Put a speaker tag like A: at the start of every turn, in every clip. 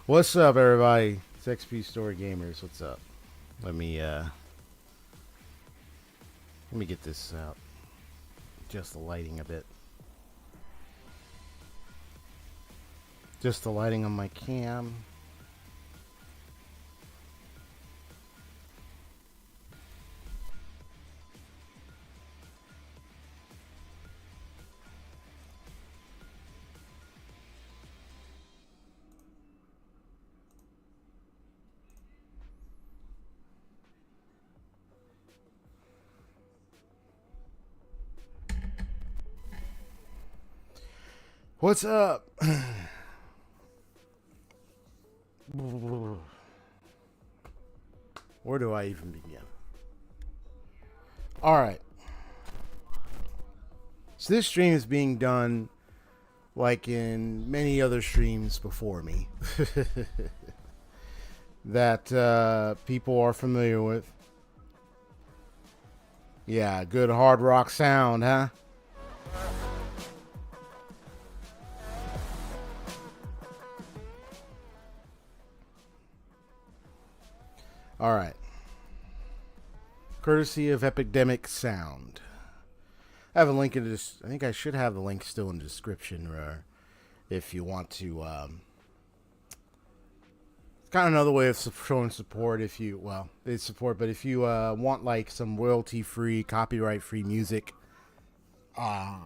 A: What's up, everybody? It's XP Story Gamers. What's up? Let me get this out. Just the lighting a bit. Just the lighting on my cam. What's up? Where do I even begin? Alright. So this stream is being done like in many other streams before me that people are familiar with. Yeah, good hard rock sound, huh? All right. Courtesy of Epidemic Sound. I have a link in this. I think I should have the link still in the description, if you want to. It's kind of another way of showing support. If you, well, it's support, but if you want like some royalty-free, copyright-free music, that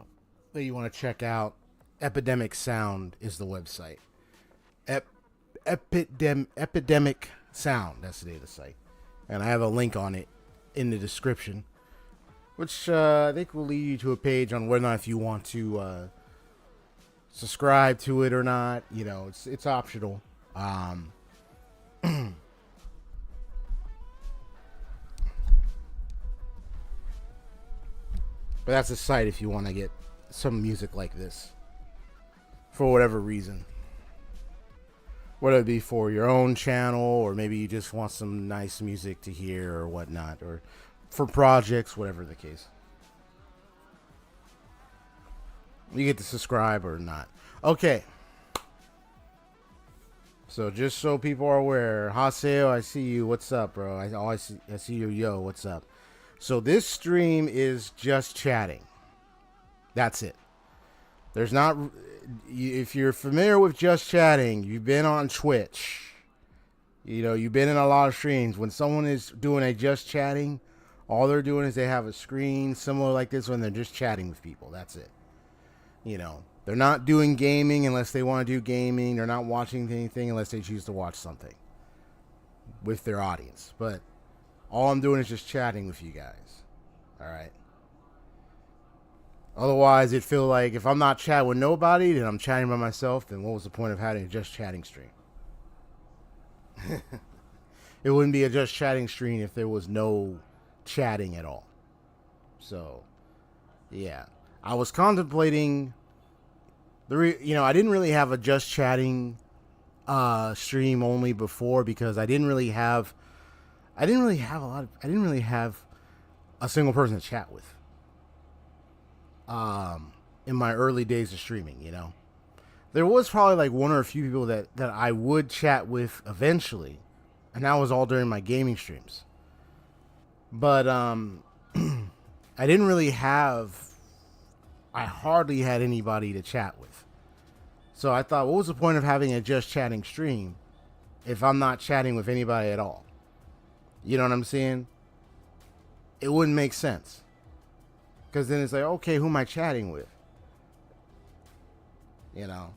A: you want to check out, Epidemic Sound is the website. Epidemic Sound, that's the name of the site, and I have a link on it in the description, which I think will lead you to a page on whether or not if you want to subscribe to it or not. You know, it's optional. But that's a site if you want to get some music like this for whatever reason. Whether it be for your own channel, or maybe you just want some nice music to hear or whatnot, or for projects, whatever the case. You get to subscribe or not. Okay. So just so people are aware, Haseo, I see you. What's up, bro? I see you. Yo, what's up? So this stream is just chatting. That's it. There's not... If you're familiar with just chatting, you've been on Twitch, you know, you've been in a lot of streams. When someone is doing a just chatting, all they're doing is they have a screen similar like this when they're just chatting with people. That's it. You know, they're not doing gaming unless they want to do gaming. They're not watching anything unless they choose to watch something with their audience. But all I'm doing is just chatting with you guys. All right. Otherwise, it feel like if I'm not chatting with nobody, then I'm chatting by myself, then what was the point of having a just chatting stream? It wouldn't be a just chatting stream if there was no chatting at all. So, yeah. I was contemplating... I didn't really have a just chatting stream only before because I didn't really have a single person to chat with. In my early days of streaming, you know, there was probably like one or a few people that I would chat with eventually, and that was all during my gaming streams. But I hardly had anybody to chat with. So I thought, what was the point of having a just chatting stream if I'm not chatting with anybody at all? You know what I'm saying? It wouldn't make sense. Because then it's like, okay, who am I chatting with? You know?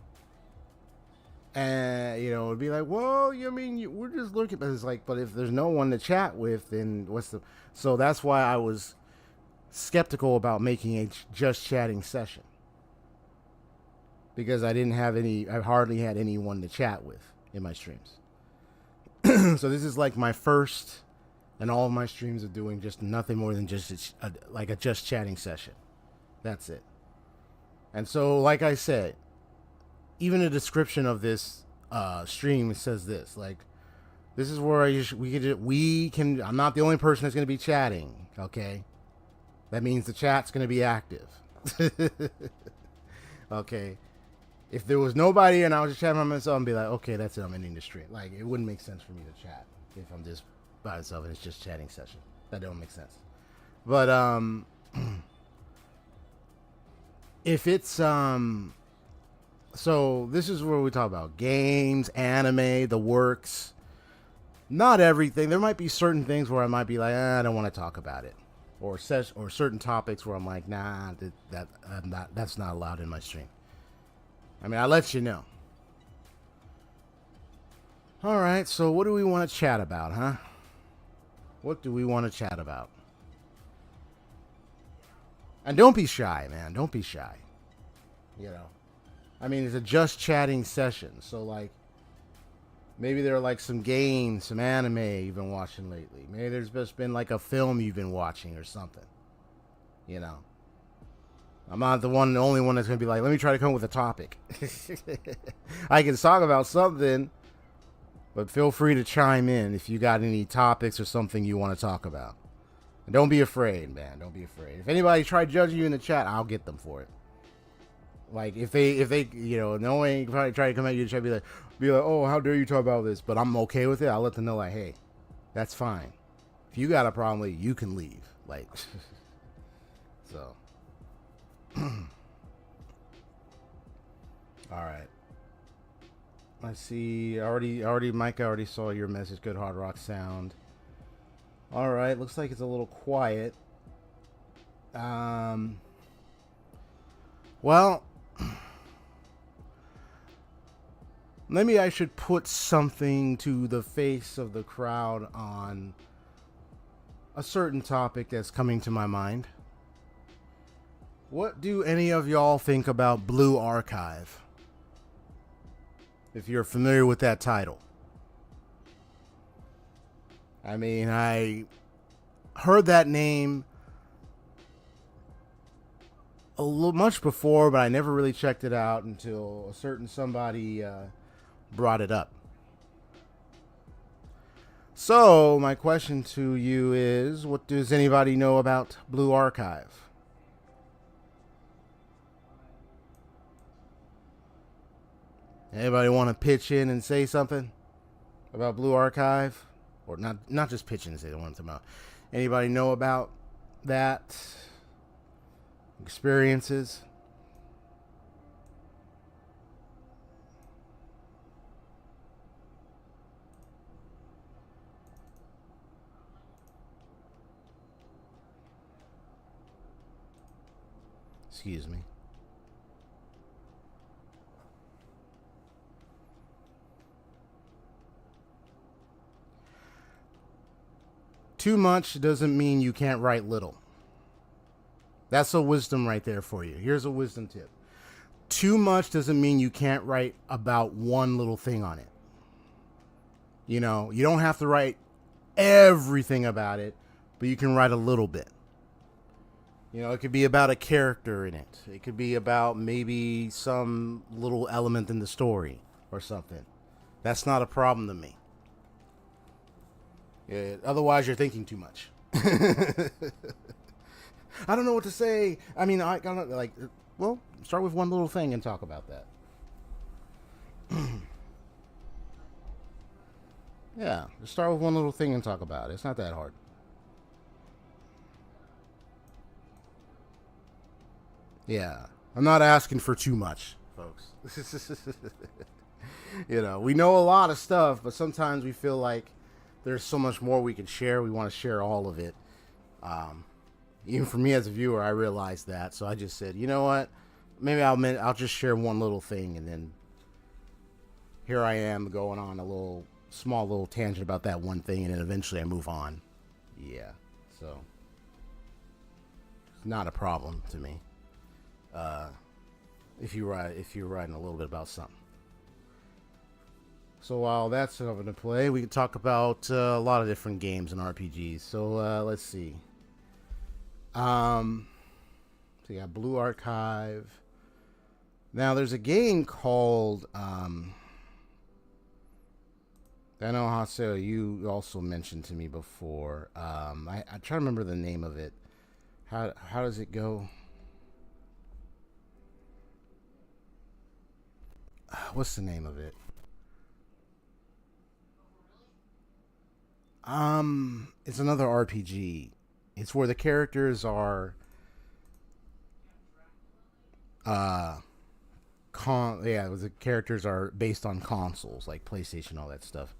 A: And, you know, it'd be like, well, we're just looking. But it's like, but if there's no one to chat with, then what's the... So that's why I was skeptical about making a just chatting session. Because I hardly had anyone to chat with in my streams. So this is like my first... And all of my streams are doing just nothing more than just a just chatting session. That's it. And so, like I said, even the description of this stream says this. Like, this is where we can. I'm not the only person that's going to be chatting. Okay, that means the chat's going to be active. Okay, If there was nobody and I was just chatting by myself, I'd be like, okay, that's it. I'm ending the stream. Like, it wouldn't make sense for me to chat if I'm just by myself and it's just chatting session. That don't make sense. But if it's so this is where we talk about games, anime, the works. Not everything. There might be certain things where I might be like, I don't want to talk about it, or certain topics where I'm like, nah, that's not allowed in my stream. I mean, I let you know. All right, so what do we want to chat about, huh? What do we want to chat about? And don't be shy, man. Don't be shy. You know, I mean, it's a just chatting session, so like. Maybe there are like some games, some anime you've been watching lately. Maybe there's just been like a film you've been watching or something. You know. I'm not the only one that's going to be like, let me try to come up with a topic. I can talk about something, but feel free to chime in if you got any topics or something you want to talk about. And don't be afraid, man. Don't be afraid. If anybody tried judging you in the chat, I'll get them for it. Like if they you know, no one probably try to come at you and try to be like, oh, how dare you talk about this? But I'm okay with it. I'll let them know like, hey, that's fine. If you got a problem with it, you can leave. Like, so. All right. I see. Micah already saw your message. Good hard rock sound. All right. Looks like it's a little quiet. Well. Maybe I should put something to the face of the crowd on a certain topic that's coming to my mind. What do any of y'all think about Blue Archive? If you're familiar with that title. I mean, I heard that name much before, but I never really checked it out until a certain somebody brought it up. So my question to you is, what does anybody know about Blue Archive? Anybody want to pitch in and say something about Blue Archive? Or not just pitch in and say they want to about. Anybody know about that? Experiences? Excuse me. Too much doesn't mean you can't write little. That's a wisdom right there for you. Here's a wisdom tip. Too much doesn't mean you can't write about one little thing on it. You know, you don't have to write everything about it, but you can write a little bit. You know, it could be about a character in it. It could be about maybe some little element in the story or something. That's not a problem to me. Otherwise, you're thinking too much. I don't know what to say. I mean, I gotta like, well, start with one little thing and talk about that. Yeah, just start with one little thing and talk about it. It's not that hard. Yeah, I'm not asking for too much, folks. You know, we know a lot of stuff, but sometimes we feel like there's so much more we can share. We want to share all of it. Even for me as a viewer, I realized that. So I just said, you know what? Maybe I'll just share one little thing, and then here I am going on a small little tangent about that one thing, and then eventually I move on. Yeah, so it's not a problem to me. If you're writing a little bit about something. So while that's over to play, we can talk about a lot of different games and RPGs. So let's see. So you got Blue Archive. Now there's a game called I know Haseo, you also mentioned to me before. I try to remember the name of it. How does it go? what's the name of it? It's another RPG. It's where the characters are uh the characters are based on consoles like PlayStation, all that stuff.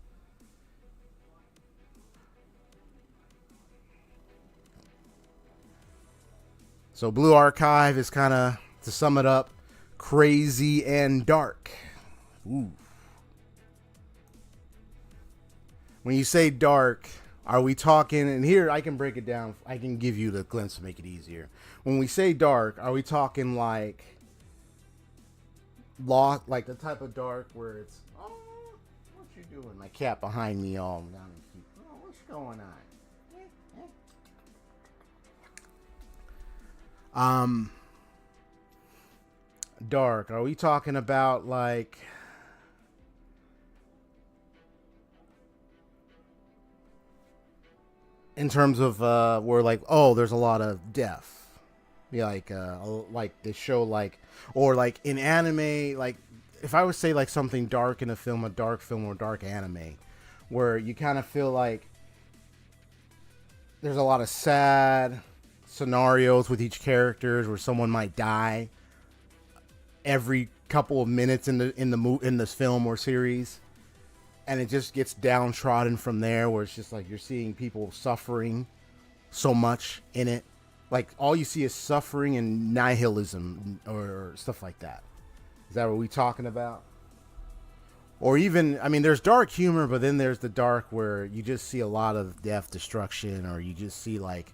A: So Blue Archive is kind of, to sum it up, crazy and dark. Ooh. When you say dark, are we talking, and here I can break it down, I can give you the glimpse to make it easier. When we say dark, are we talking like like the type of dark where it's, oh, what you doing? My cat behind me all down. Oh, what's going on? Dark. Are we talking about like in terms of where like, oh, there's a lot of death, yeah, like they show like, or like in anime, like if I would say like something dark in a film, a dark film or dark anime, where you kind of feel like there's a lot of sad scenarios with each character where someone might die every couple of minutes in this film or series, and it just gets downtrodden from there, where it's just like you're seeing people suffering so much in it, like all you see is suffering and nihilism or stuff like that. Is that what we talking about? Or even, I mean, there's dark humor, but then there's the dark where you just see a lot of death, destruction, or you just see like,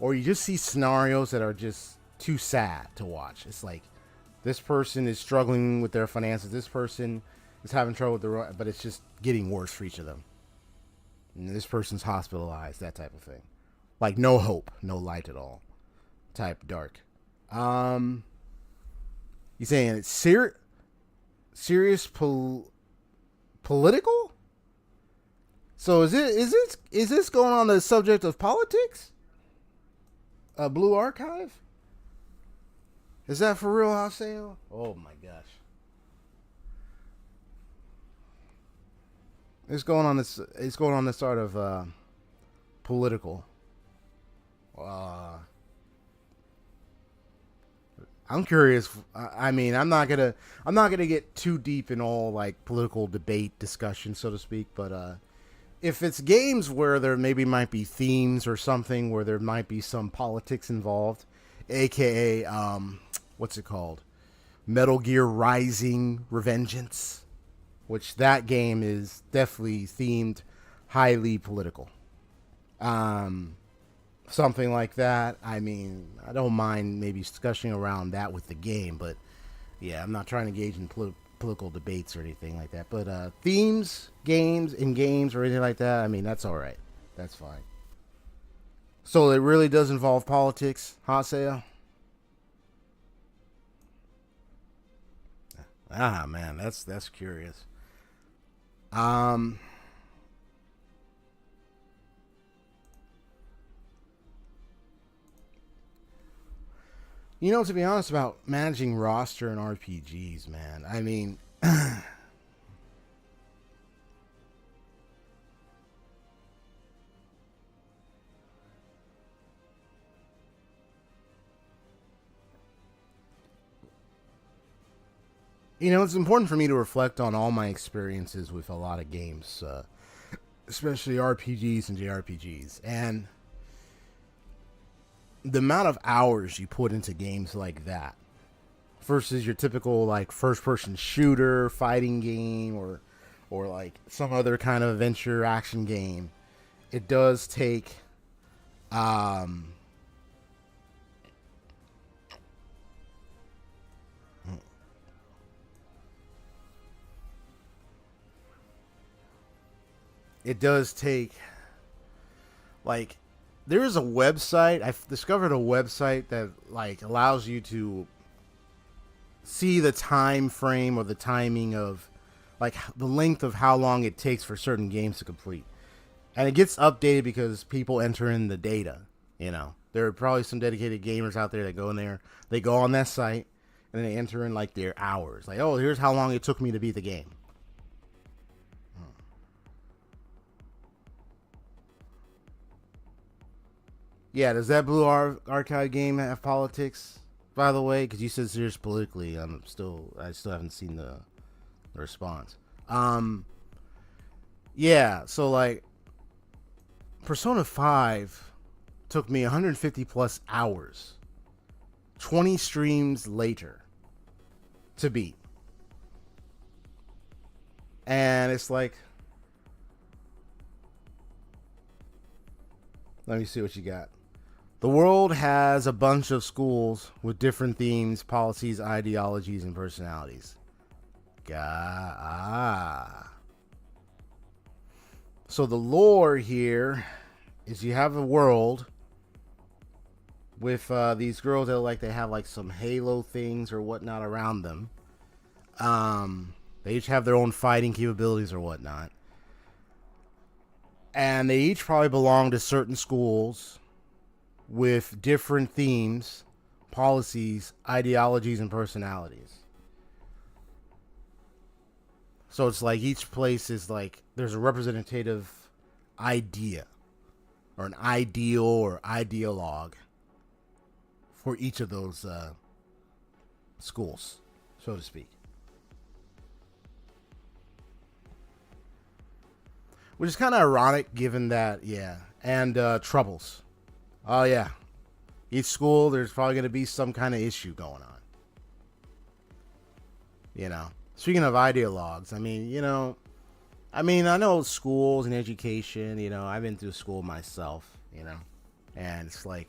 A: or you just see scenarios that are just too sad to watch. It's like this person is struggling with their finances, this person is having trouble with their, but it's just getting worse for each of them. And this person's hospitalized, that type of thing. Like no hope, no light at all. Type dark. You saying it's serious political? So is this going on the subject of politics? Blue Archive? Is that for real, Haseo? Oh my gosh. It's going on this sort of political. I'm curious. I mean, I'm not gonna get too deep in all like political debate discussion, so to speak. But if it's games where there maybe might be themes or something where there might be some politics involved, aka what's it called? Metal Gear Rising: Revengeance, which that game is definitely themed highly political. Something like that. I mean, I don't mind maybe discussing around that with the game, but yeah, I'm not trying to engage in political debates or anything like that. But themes, games or anything like that, I mean, that's all right. That's fine. So it really does involve politics, Hot Sale? Ah, man, that's curious. Um, to be honest about managing roster and RPGs, man, I mean, it's important for me to reflect on all my experiences with a lot of games, especially RPGs and JRPGs, and the amount of hours you put into games like that versus your typical like first person shooter fighting game or like some other kind of adventure action game, it does take um it does take like there is a website. I've discovered a website that like allows you to see the time frame or the timing of like the length of how long it takes for certain games to complete. And it gets updated because people enter in the data. There are probably some dedicated gamers out there that go in there. They go on that site and then they enter in like their hours. Like, oh, here's how long it took me to beat the game. Yeah, does that Blue Archive game have politics? By the way, because you said serious politically, I still haven't seen the response. Yeah, so like Persona 5 took me 150 plus hours, 20 streams later to beat. And it's like, let me see what you got. The world has a bunch of schools with different themes, policies, ideologies, and personalities. So the lore here is you have a world with these girls that like they have like some halo things or whatnot around them. They each have their own fighting capabilities or whatnot. And they each probably belong to certain schools with different themes, policies, ideologies, and personalities. So it's like each place is like there's a representative idea or an ideal or ideologue for each of those schools, so to speak. Which is kind of ironic given that, yeah. And troubles. Oh, yeah. Each school, there's probably going to be some kind of issue going on. You know. Speaking of ideologues, I know schools and education, I've been through school myself, And it's like,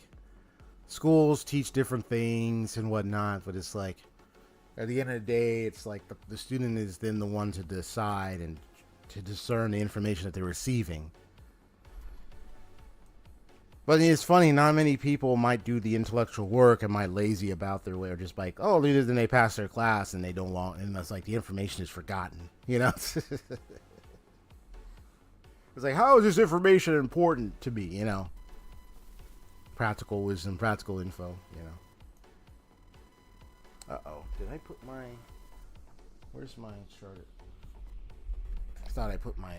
A: schools teach different things and whatnot, but it's like, at the end of the day, it's like the student is then the one to decide and to discern the information that they're receiving. But it's funny, not many people might do the intellectual work and might lazy about their way or just like, oh, then they pass their class and they don't want, and that's like the information is forgotten, It's like, how is this information important to me, Practical wisdom, practical info, Uh-oh, did I put my, where's my charger? I thought I put my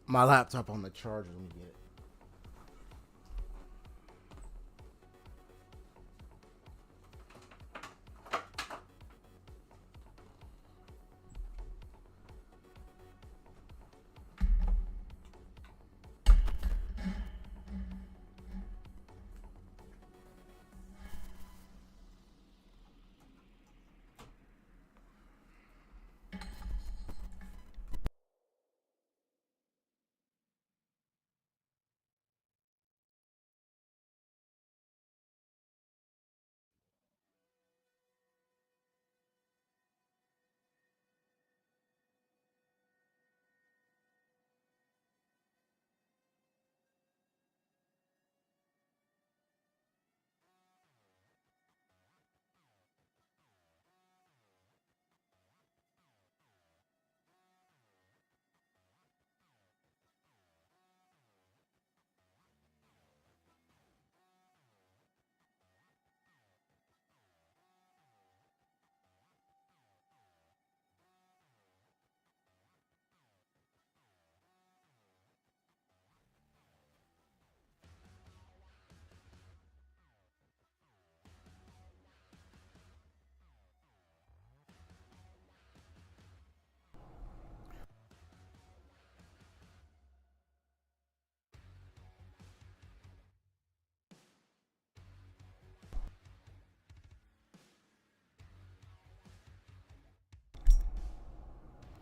A: laptop on the charger. Let me get it.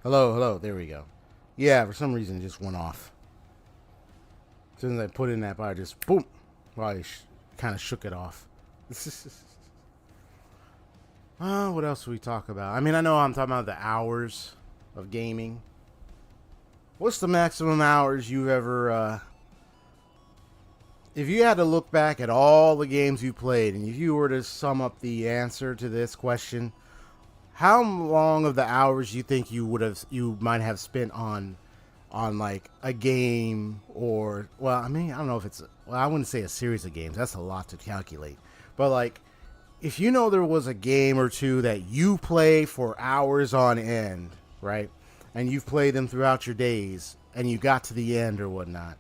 A: Hello, there we go. Yeah, for some reason it just went off. As soon as I put in that bar, just boom. Probably kind of shook it off. What else do we talk about? I know I'm talking about the hours of gaming. What's the maximum hours you ever, if you had to look back at all the games you played, and if you were to sum up the answer to this question, how long of the hours you think you might have spent on like a game or, well, I don't know if it's well, I wouldn't say a series of games. That's a lot to calculate. But like, if you know there was a game or two that you play for hours on end, right? And you've played them throughout your days and you got to the end or whatnot.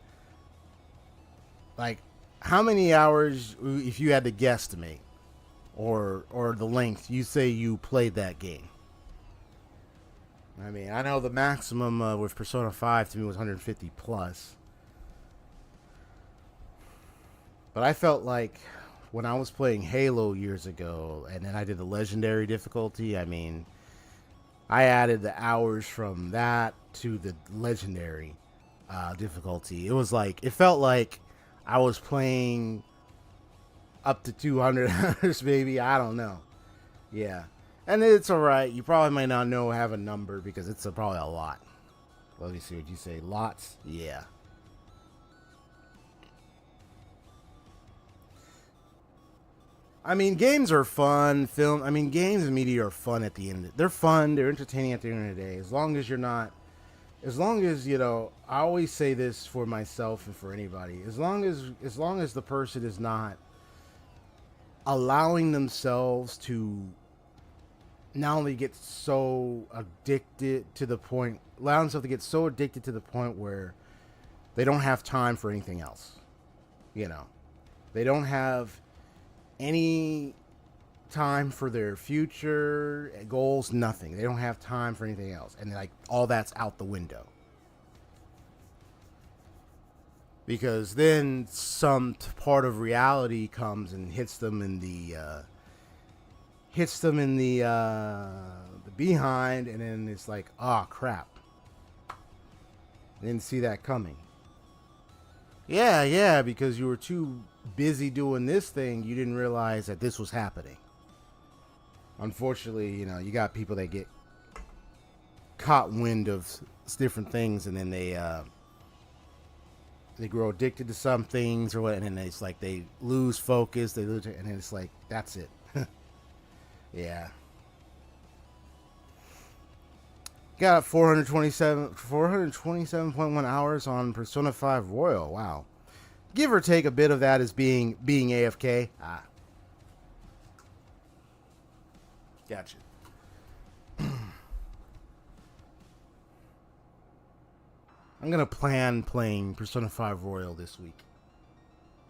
A: Like, how many hours, if you had to guesstimate, or the length you say you played that game? I mean, I know the maximum with Persona 5 to me was 150 plus. But I felt like when I was playing Halo years ago, and then I did the legendary difficulty, I mean, I added the hours from that to the legendary difficulty. It was like, it felt like I was playing up to 200 hours, maybe. I don't know. Yeah. And it's alright. You probably might not know, have a number, because it's probably a lot. Let me see what you say. Lots? Yeah. I mean, games are fun. Games and media are fun at the end. They're fun. They're entertaining at the end of the day. As long as you're not, as long as, you know, I always say this for myself and for anybody. As long as the person is not allowing themselves to not only get so addicted to the point, allowing themselves to get so addicted to the point where they don't have time for anything else. You know, they don't have any time for their future goals, nothing. They don't have time for anything else. And like all that's out the window. Because then some part of reality comes and hits them in the behind, and then it's like, oh crap. I didn't see that coming. Yeah, because you were too busy doing this thing, you didn't realize that this was happening. Unfortunately, you know, you got people that get caught wind of different things, and then they grow addicted to some things or what, and then it's like they lose focus, and then it's like, that's it. Yeah. Got 427.1 hours on Persona 5 Royal. Wow. Give or take a bit of that is being AFK. Gotcha. I'm going to plan playing Persona 5 Royal this week.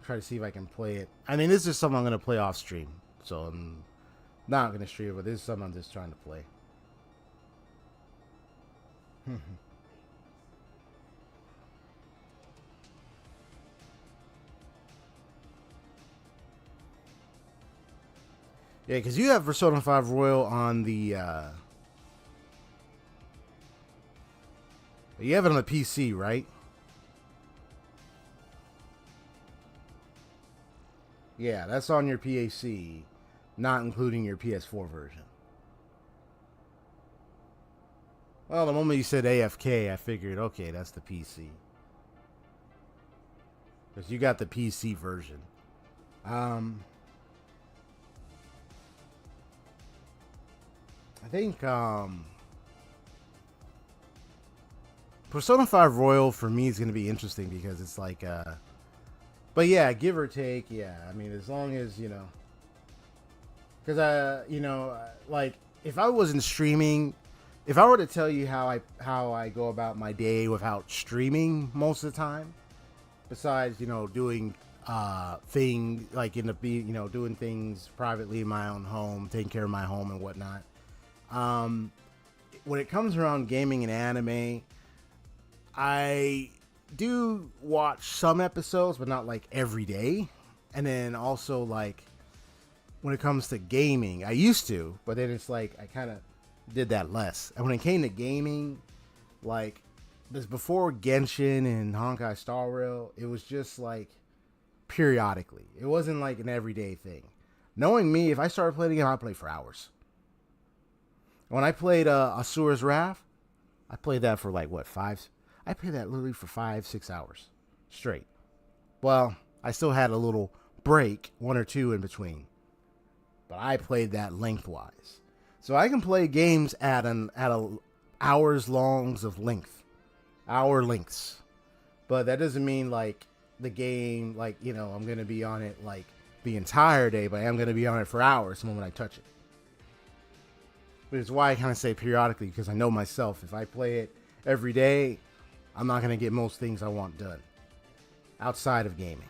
A: Try to see if I can play it. I mean, this is something I'm going to play off stream. So I'm not going to stream it, but this is something I'm just trying to play. Yeah, because you have Persona 5 Royal on the... you have it on the PC, right? Yeah, that's on your PAC, not including your PS4 version. Well, the moment you said AFK, I figured, okay, that's the PC. Because you got the PC version. I think Persona 5 Royal for me is going to be interesting because it's like, but yeah, give or take, yeah. I mean, as long as, you know, because like if I wasn't streaming, if I were to tell you how I go about my day without streaming most of the time, besides, you know, doing thing like doing things privately in my own home, taking care of my home and whatnot. When it comes around gaming and anime, I do watch some episodes, but not like every day. And then also like when it comes to gaming, I used to, but then it's like I kind of did that less. And when it came to gaming, like this before Genshin and Honkai Star Rail, it was just like periodically. It wasn't like an everyday thing. Knowing me, if I started playing a game, I'd play for hours. When I played Asura's Wrath, I played that for like what, I played that literally for 5-6 hours straight. Well, I still had a little break, 1 or 2 in between, but I played that lengthwise. So I can play games at a hours longs of length, hour lengths, but that doesn't mean like the game like, you know, I'm gonna be on it like the entire day, but I'm gonna be on it for hours the moment I touch it. But it's why I kind of say periodically, because I know myself. If I play it every day, I'm not gonna get most things I want done outside of gaming.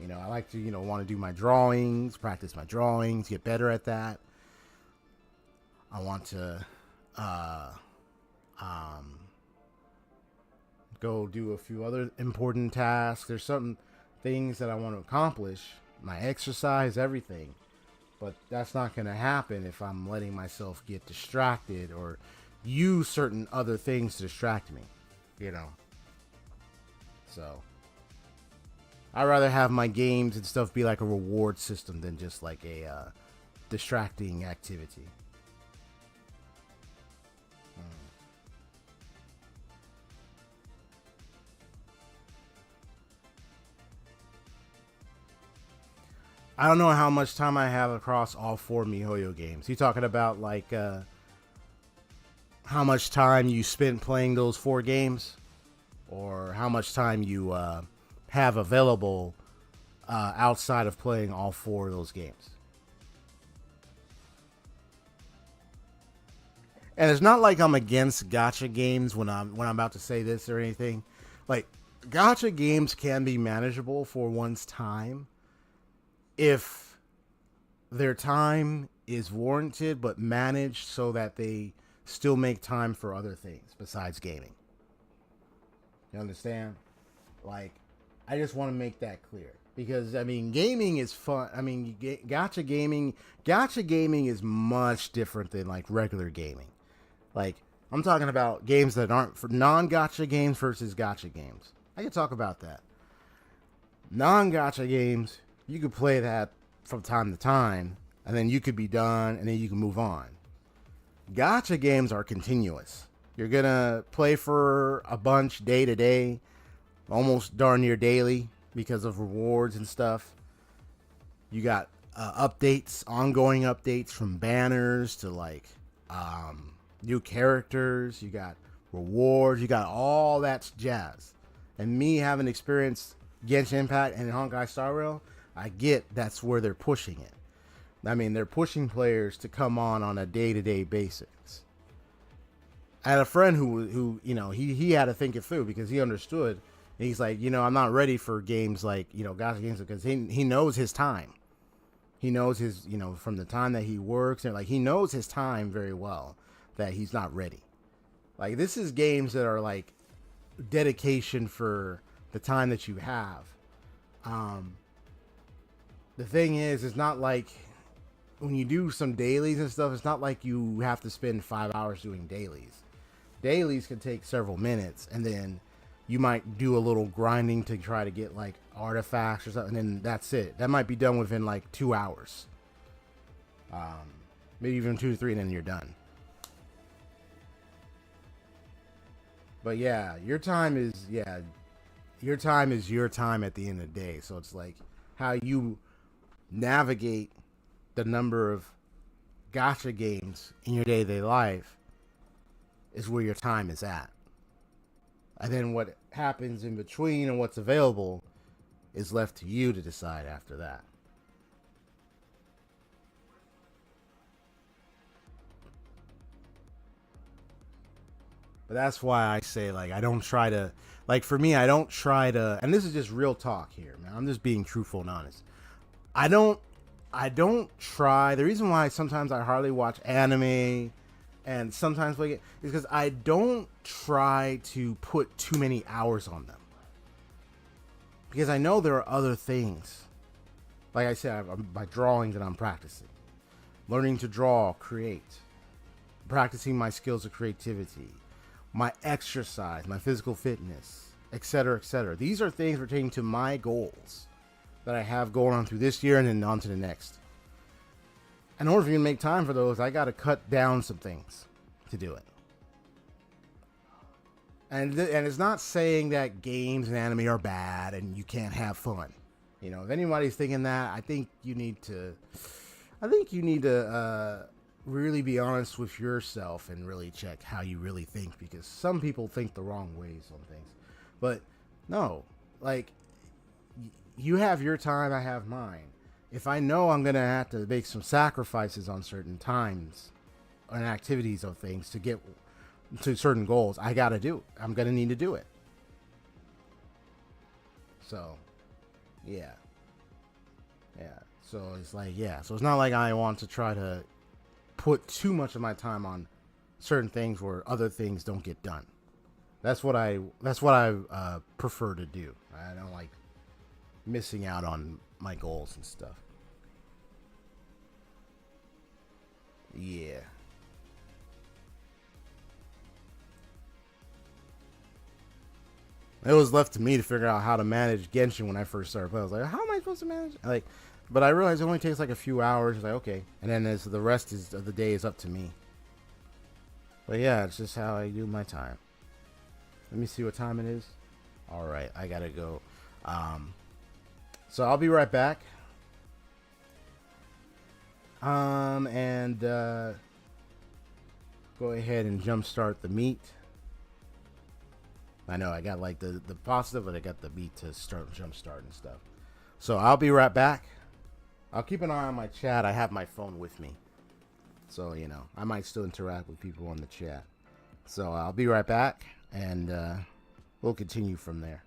A: You know, I like to, you know, want to do my drawings, practice my drawings, get better at that. I want to go do a few other important tasks. There's some things that I want to accomplish, my exercise, everything. But that's not going to happen if I'm letting myself get distracted or use certain other things to distract me, you know. So I'd rather have my games and stuff be like a reward system than just like a distracting activity. I don't know how much time I have across all four MiHoYo games. You talking about like how much time you spent playing those four games, or how much time you have available outside of playing all four of those games? And it's not like I'm against gacha games when I'm about to say this or anything. Like, gacha games can be manageable for one's time if their time is warranted but managed so that they still make time for other things besides gaming. You understand? Like, I just want to make that clear, because I mean, gaming is fun. I mean, gacha gaming is much different than like regular gaming. Like, I'm talking about games that aren't for non-gacha games versus gacha games. I can talk about that. Non-gacha games, you could play that from time to time, and then you could be done, and then you can move on. Gacha games are continuous. You're gonna play for a bunch day to day, almost darn near daily, because of rewards and stuff. You got updates, ongoing updates, from banners to like new characters. You got rewards. You got all that jazz. And me having experienced Genshin Impact and Honkai Star Rail, I get that's where they're pushing it. I mean, they're pushing players to come on a day-to-day basis. I had a friend who you know, he had to think it through, because he understood. And he's like, you know, I'm not ready for games like, you know, gacha games, because he knows his time. He knows his, you know, from the time that he works, and like, he knows his time very well, that he's not ready. Like, this is games that are like dedication for the time that you have. The thing is, it's not like when you do some dailies and stuff, it's not like you have to spend 5 hours doing dailies. Dailies can take several minutes, and then you might do a little grinding to try to get like artifacts or something, and then that's it. That might be done within like 2 hours. Maybe even 2 to 3, and then you're done. But yeah, your time is your time at the end of the day. So it's like how you navigate the number of gacha games in your day-to-day life is where your time is at. And then what happens in between and what's available is left to you to decide after that. But that's why I say, like, I don't try to, like, for me, I don't try to, and this is just real talk here, man. I'm just being truthful and honest. I don't try. The reason why sometimes I hardly watch anime and sometimes play it is because I don't try to put too many hours on them. Because I know there are other things. Like I said, my drawing that I'm practicing. Learning to draw, create. Practicing my skills of creativity. My exercise, my physical fitness, etc., etc. These are things pertaining to my goals that I have going on through this year and then on to the next. In order for me to make time for those, I got to cut down some things to do it. And it's not saying that games and anime are bad and you can't have fun. You know, if anybody's thinking that, I think you need to really be honest with yourself and really check how you really think, because some people think the wrong ways on things. But no, like, you have your time, I have mine. If I know I'm gonna have to make some sacrifices on certain times and activities of things to get to certain goals, I gotta do it. I'm gonna need to do it. So, yeah. Yeah. So it's like, yeah. So it's not like I want to try to put too much of my time on certain things where other things don't get done. That's what I prefer to do. I don't like missing out on my goals and stuff. Yeah. It was left to me to figure out how to manage Genshin when I first started playing. I was like, how am I supposed to manage? Like, but I realized it only takes like a few hours. Like, okay, and then as the rest of the day is up to me. But yeah, it's just how I do my time. Let me see what time it is. All right, I gotta go. So I'll be right back. And go ahead and jumpstart the meat. I know I got like the pasta, but I got the meat to jumpstart and stuff. So I'll be right back. I'll keep an eye on my chat. I have my phone with me, so you know I might still interact with people on the chat. So I'll be right back, and we'll continue from there.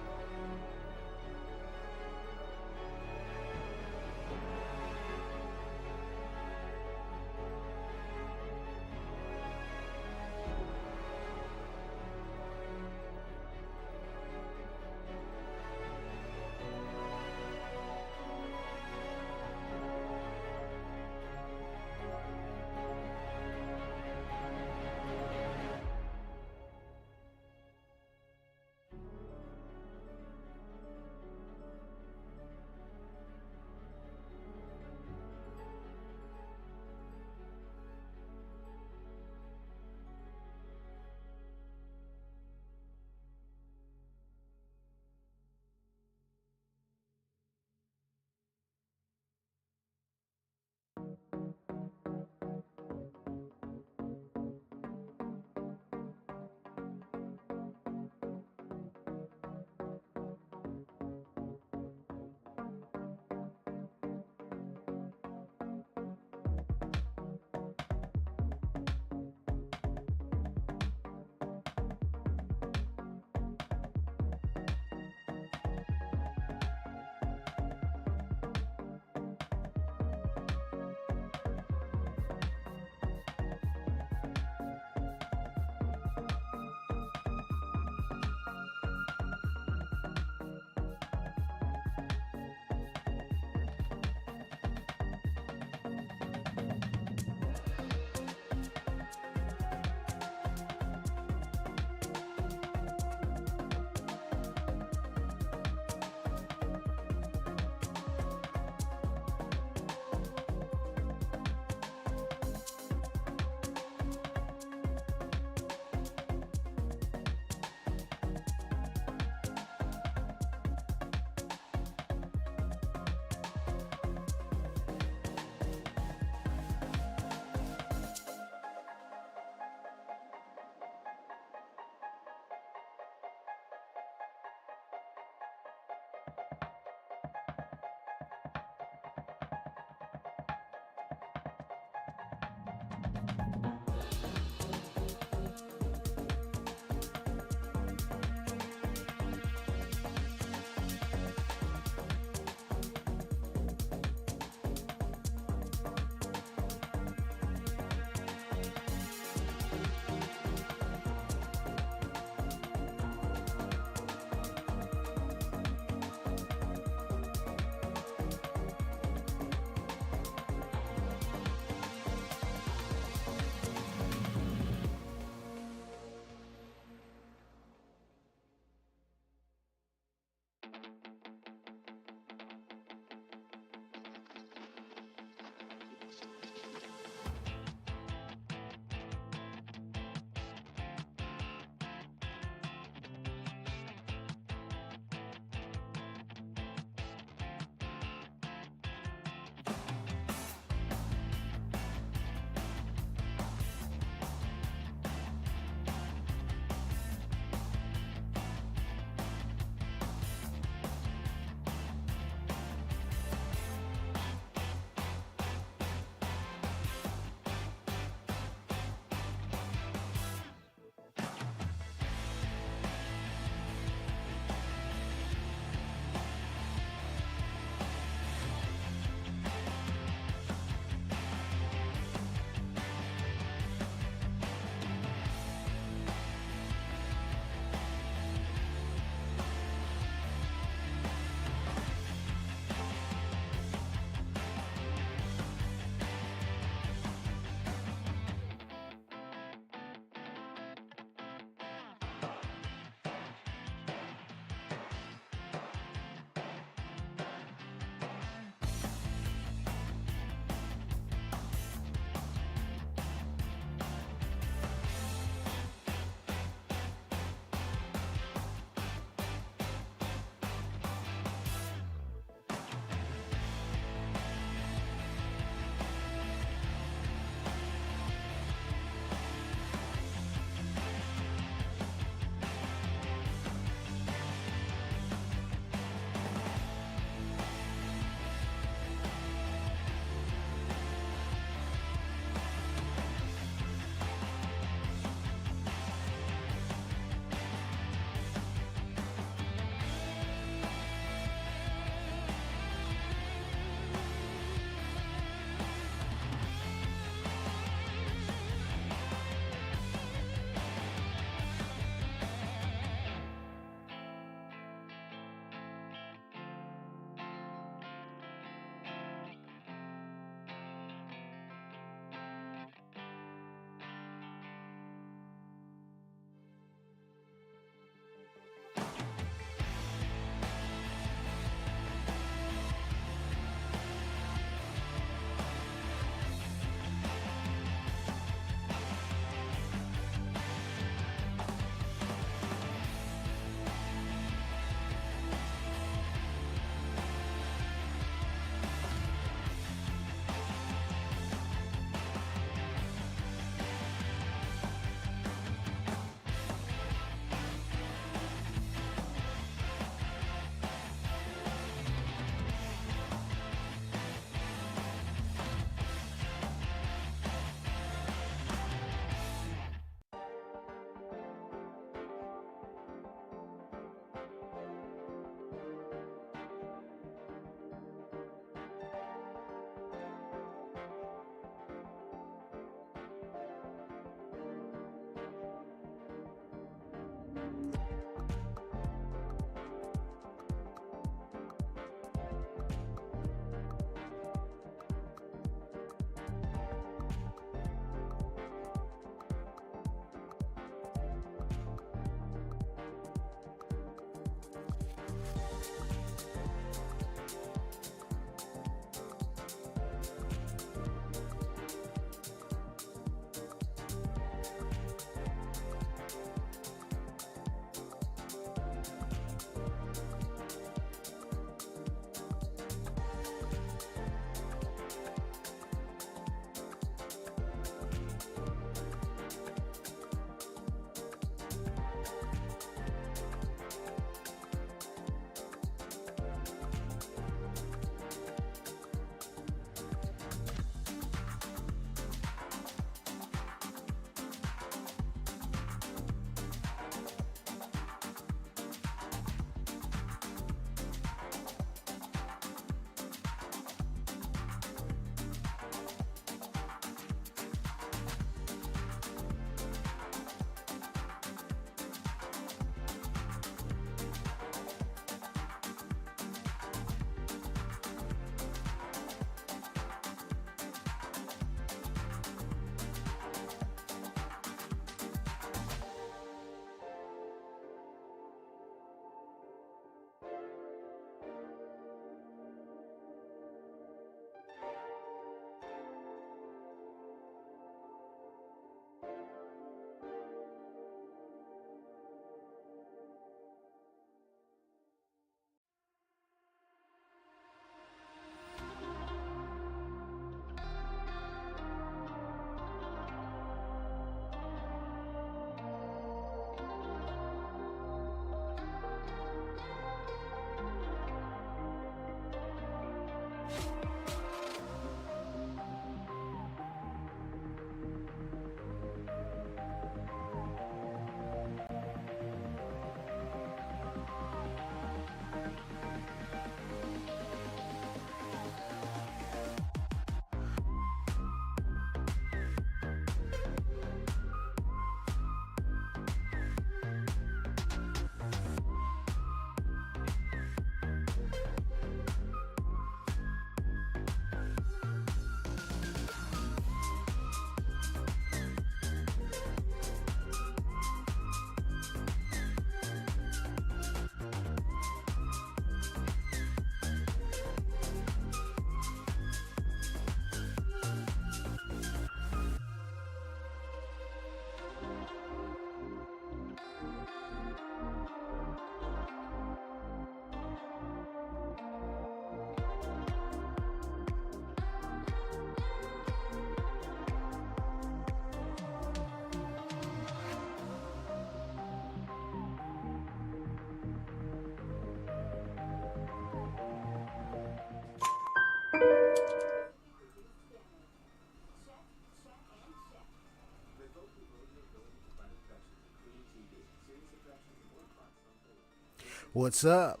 A: What's up?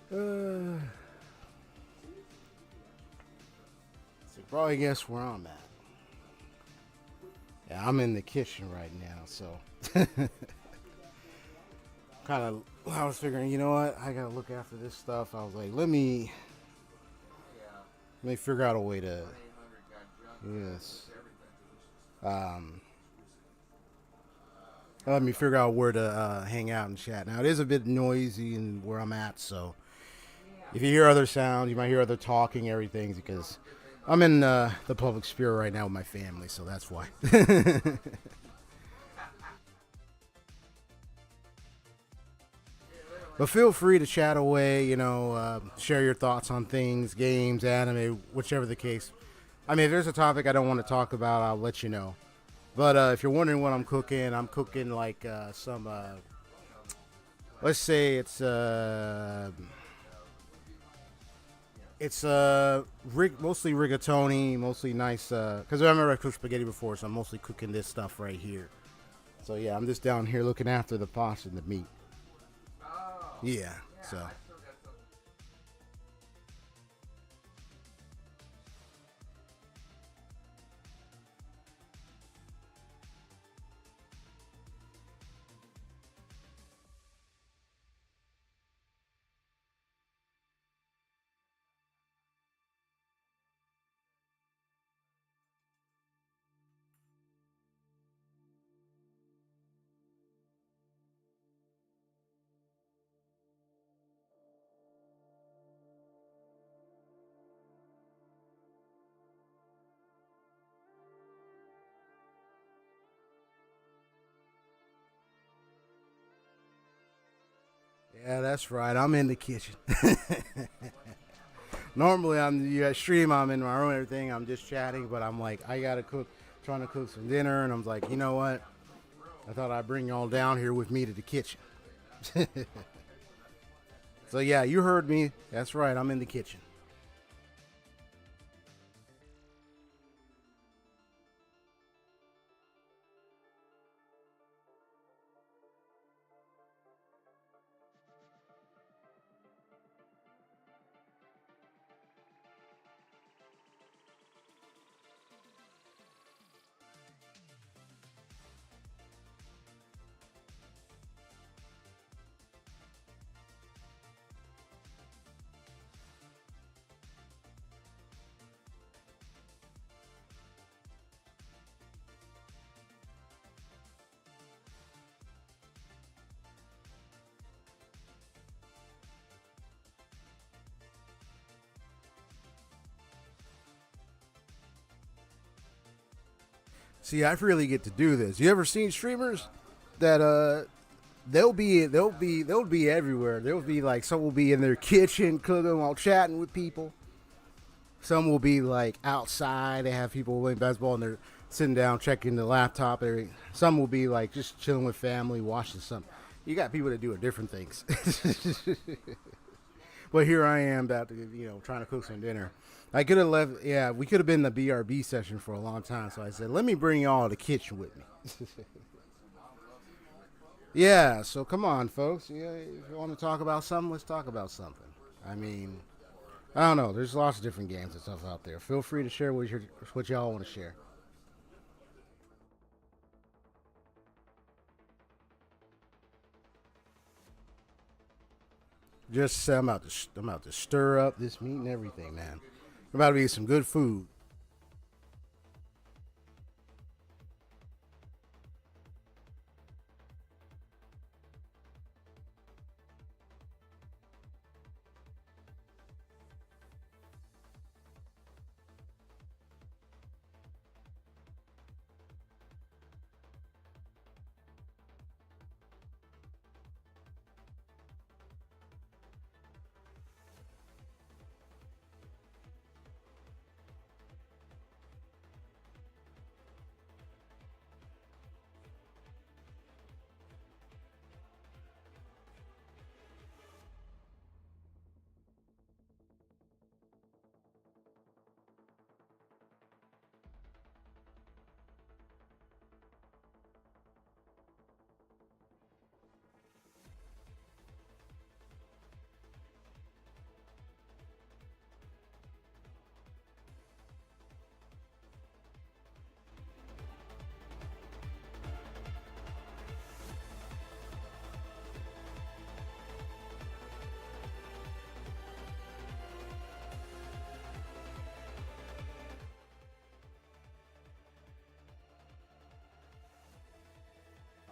A: So probably guess where I'm at. Yeah, I'm in the kitchen right now, so kind of. I was figuring, you know what? I gotta look after this stuff. I was like, let me figure out a way to. Yes. Um, Let me figure out where to hang out and chat. Now it is a bit noisy in where I'm at, so if you hear other sounds, you might hear other talking, everything, because I'm in the public sphere right now with my family, so that's why. But feel free to chat away, share your thoughts on things, games, anime, whichever the case. I mean, if there's a topic I don't want to talk about, I'll let you know. But if you're wondering what I'm cooking like some, let's say mostly rigatoni, mostly nice, because I've never cooked spaghetti before, so I'm mostly cooking this stuff right here. So yeah, I'm just down here looking after the pasta and the meat. Yeah, so. Yeah, that's right. I'm in the kitchen. Normally, stream. I'm in my own everything. I'm just chatting, but I'm like, I gotta cook, trying to cook some dinner, and I'm like, you know what? I thought I'd bring y'all down here with me to the kitchen. So yeah, you heard me. That's right. I'm in the kitchen. See, I really get to do this. You ever seen streamers that they'll be everywhere. They'll be like some will be in their kitchen cooking while chatting with people. Some will be like outside. They have people playing basketball and they're sitting down checking the laptop. Some will be like just chilling with family, watching something. You got people that do different things. But here I am about to, trying to cook some dinner. I could have left. Yeah, we could have been in the BRB session for a long time. So I said, let me bring y'all to the kitchen with me. Yeah. So come on, folks. Yeah, if you want to talk about something, let's talk about something. I mean, I don't know. There's lots of different games and stuff out there. Feel free to share what y'all want to share. Just say I'm about to stir up this meat and everything, man. I'm about to eat some good food.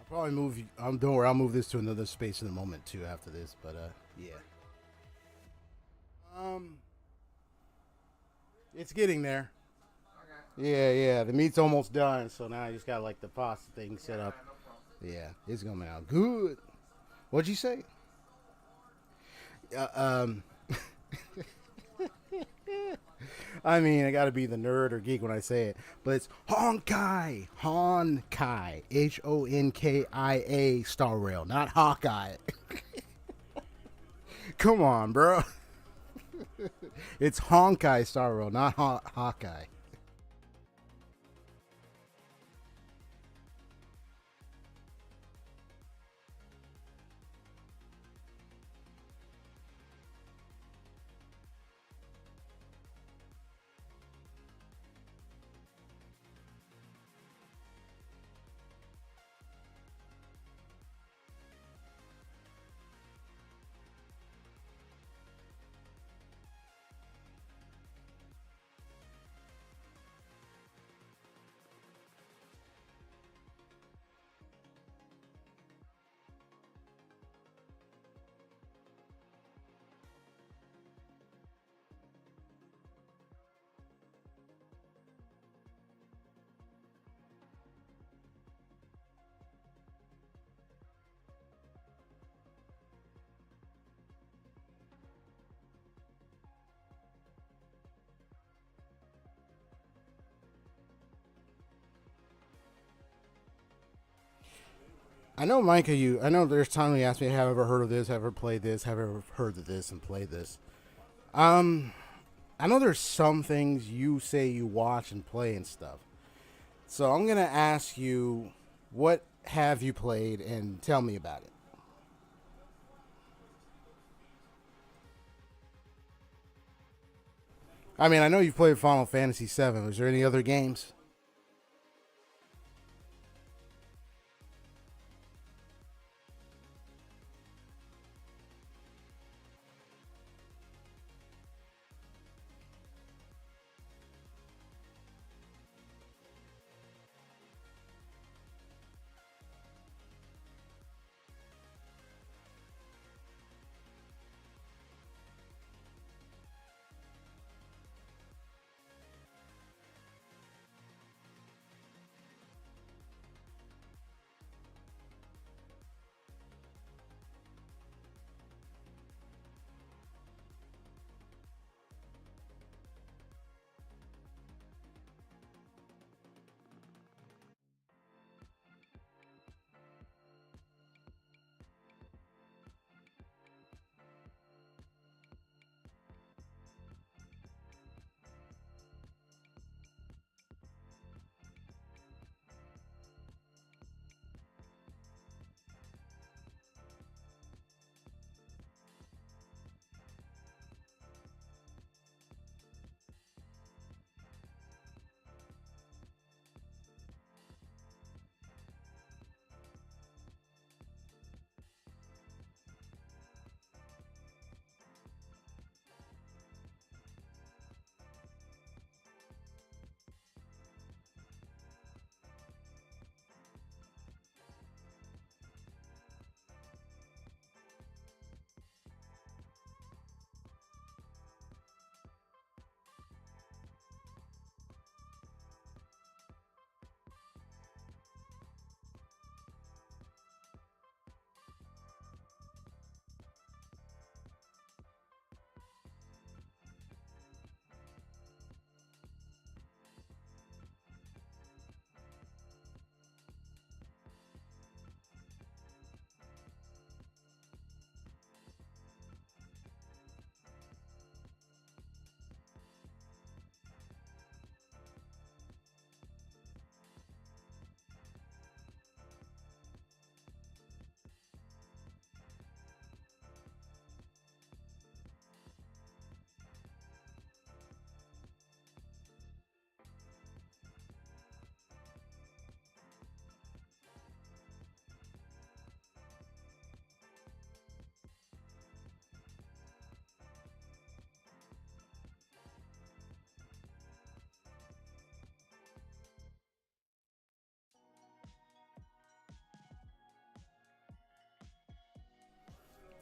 A: Probably move. Don't worry, I'll move this to another space in a moment too. After this, but yeah. Um, it's getting there. Yeah, yeah. The meat's almost done, so now I just got like the pasta thing set up. Yeah, it's coming out good. What'd you say? Uh, um, I mean, I gotta be the nerd or geek when I say it, but it's Honkai, Honkai, Honkia Star Rail, not Hawkeye. Come on, bro. It's Honkai Star Rail, not Hawkeye. I know, Micah. I know. There's time you asked me, have I ever heard of this? Have I ever played this? Have I ever heard of this and played this? Um, I know there's some things you say you watch and play and stuff. So I'm gonna ask you, what have you played, and tell me about it. I mean, I know you've played Final Fantasy VII. Is there any other games?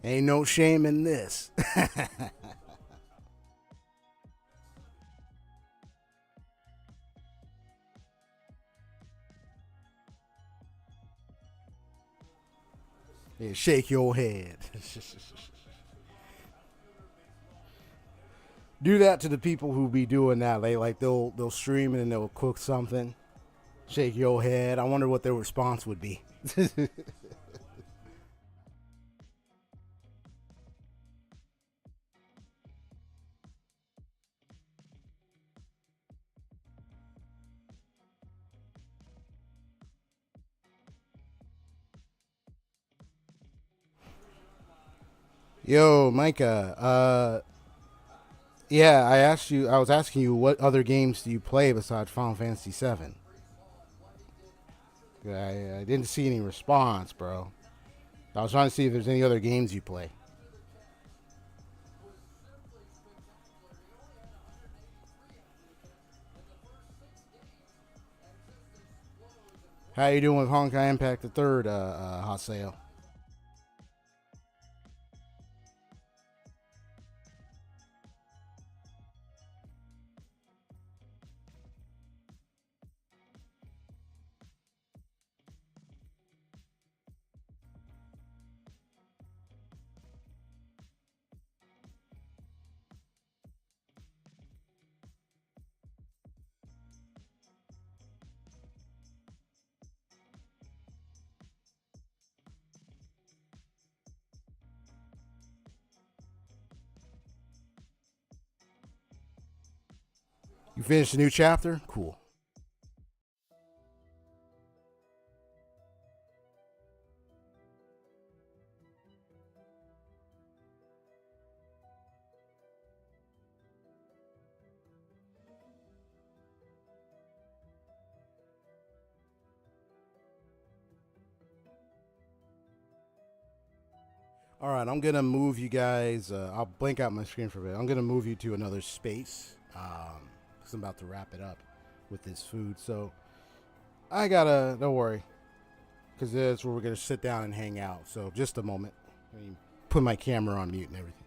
A: Ain't no shame in this. Yeah, shake your head. Do that to the people who be doing that. They'll stream and they'll cook something. Shake your head. I wonder what their response would be. Yo, Micah. Yeah, I asked you. I was asking you what other games do you play besides Final Fantasy VII. I didn't see any response, bro. I was trying to see if there's any other games you play. How you doing with Honkai Impact the Third, Hot Sale? You finished a new chapter? Cool. All right, I'm gonna move you guys. I'll blank out my screen for a bit. I'm gonna move you to another space because I'm about to wrap it up with this food. So I gotta. Don't worry, because that's where we're gonna sit down and hang out. So just a moment. Let me put my camera on mute and everything.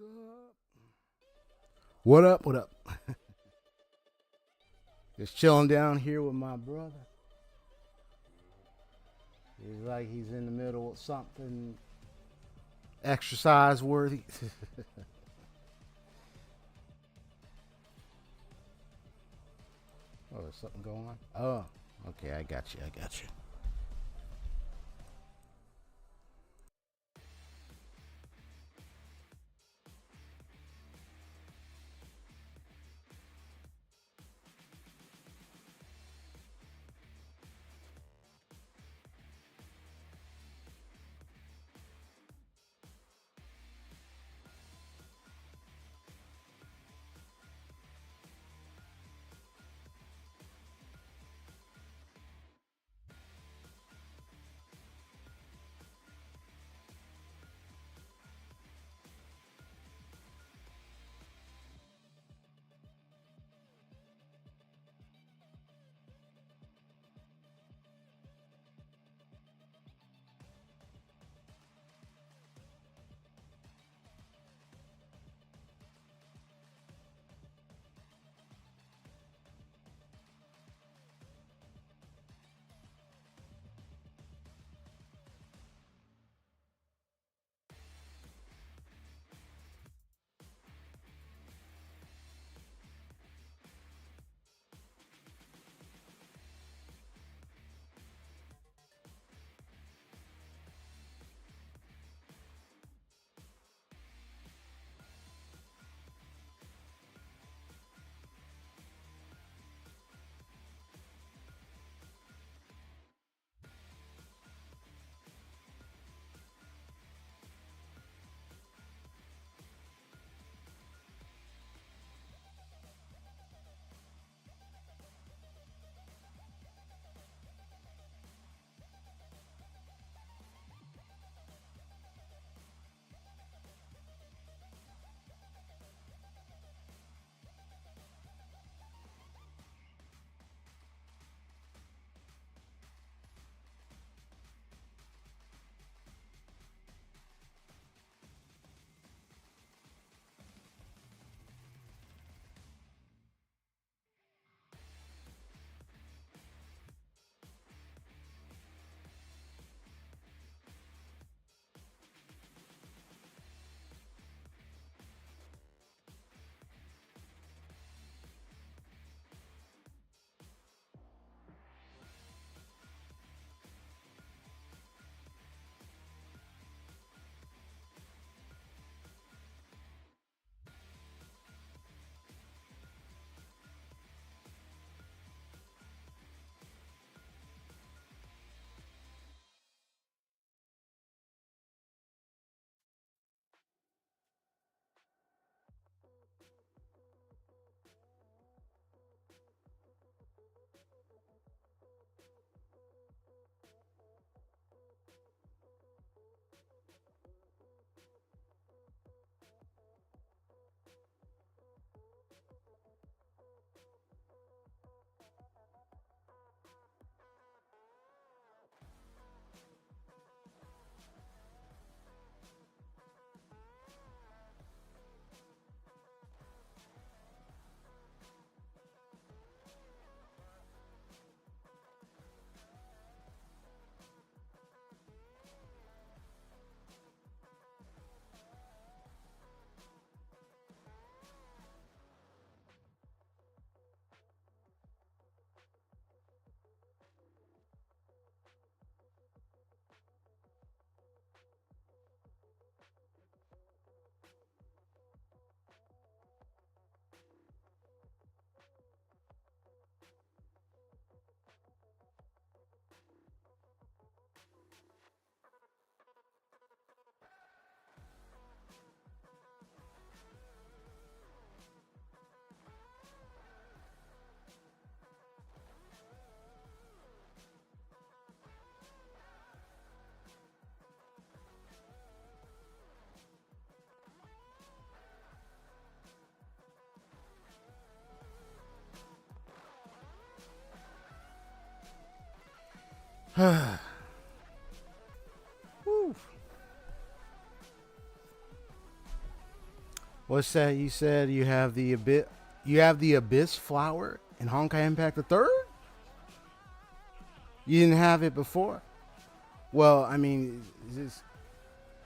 A: up? What up? What up? Just chilling down here with my brother. He's like he's in the middle of something exercise worthy. Oh, there's something going on? Oh, okay. I got you. I got you. What's that? You said you have the abyss. You have the abyss flower in Honkai Impact the Third. You didn't have it before. Well, I mean, is this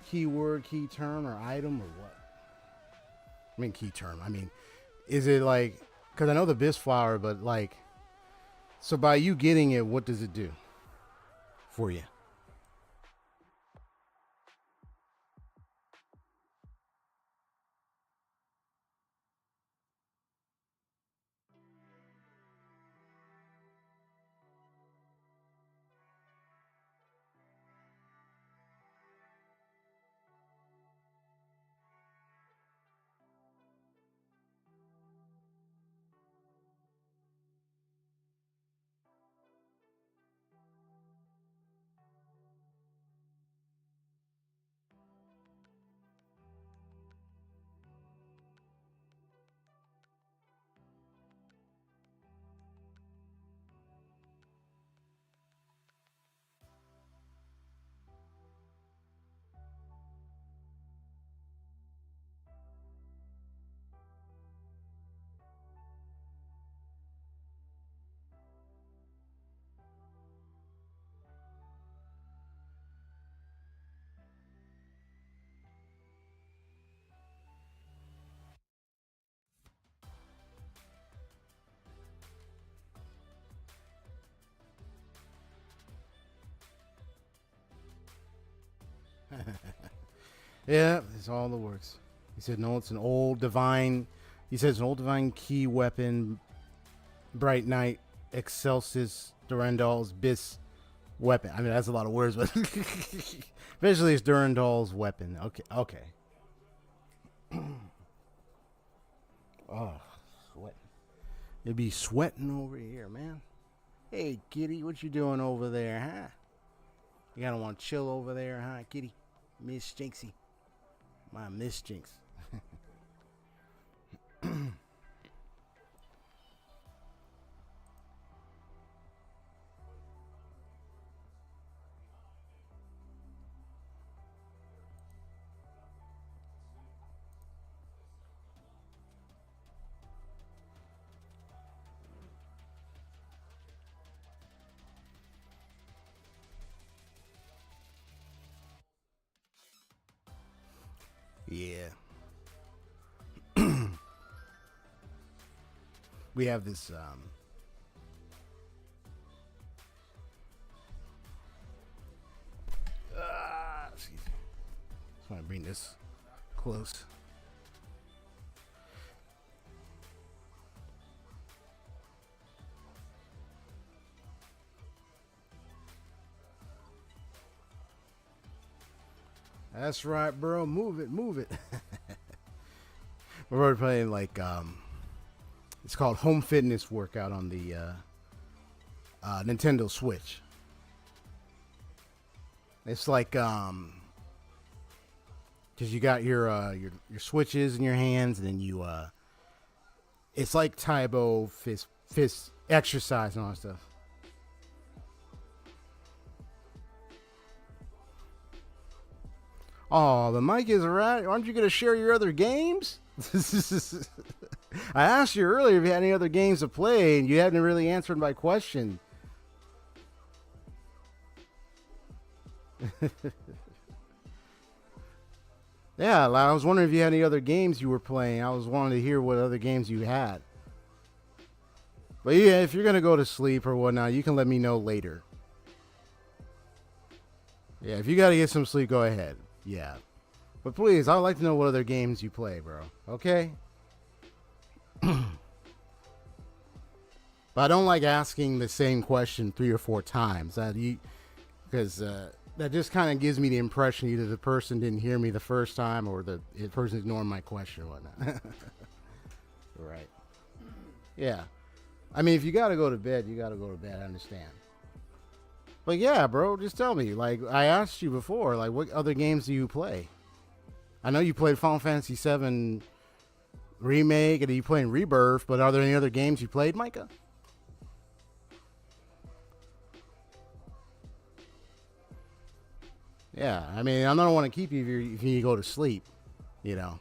A: keyword, key term, or item, or what? I mean, key term. I mean, is it like? Because I know the abyss flower, but like, so by you getting it, what does it do for you? Yeah, it's all the works. He said, no, it's an old divine. He says, an old divine key weapon, Bright Knight, Excelsis, Durandal's Bis weapon. I mean, that's a lot of words, but eventually it's Durandal's weapon. Okay, okay. Oh, sweat. You'd be sweating over here, man. Hey, kitty, what you doing over there, huh? You gotta want to chill over there, huh, kitty? Miss Jinxie. My Miss Jinx. Yeah. We have this excuse me. Just want to bring this close. That's right, bro. Move it, move it. We're already playing like it's called Home Fitness Workout on the Nintendo Switch. It's like because you got your switches in your hands, and then you it's like Taibo fist exercise and all that stuff. Oh, the mic is alright. Aren't you going to share your other games? I asked you earlier if you had any other games to play, and you hadn't really answered my question. Yeah, I was wondering if you had any other games you were playing. I was wanting to hear what other games you had. But yeah, if you're going to go to sleep or whatnot, you can let me know later. Yeah, if you got to get some sleep, go ahead. Yeah. But please, I'd like to know what other games you play, bro. Okay? But I don't like asking the same question 3 or 4 times. Because that just kind of gives me the impression either the person didn't hear me the first time or the person ignored my question or whatnot. Right. Yeah. I mean, if you got to go to bed, you got to go to bed. I understand. But yeah, bro, just tell me. Like, I asked you before, like, what other games do you play? I know you played Final Fantasy VII Remake and you playing Rebirth, but are there any other games you played, Micah? Yeah, I mean, I don't want to keep you if you go to sleep, you know.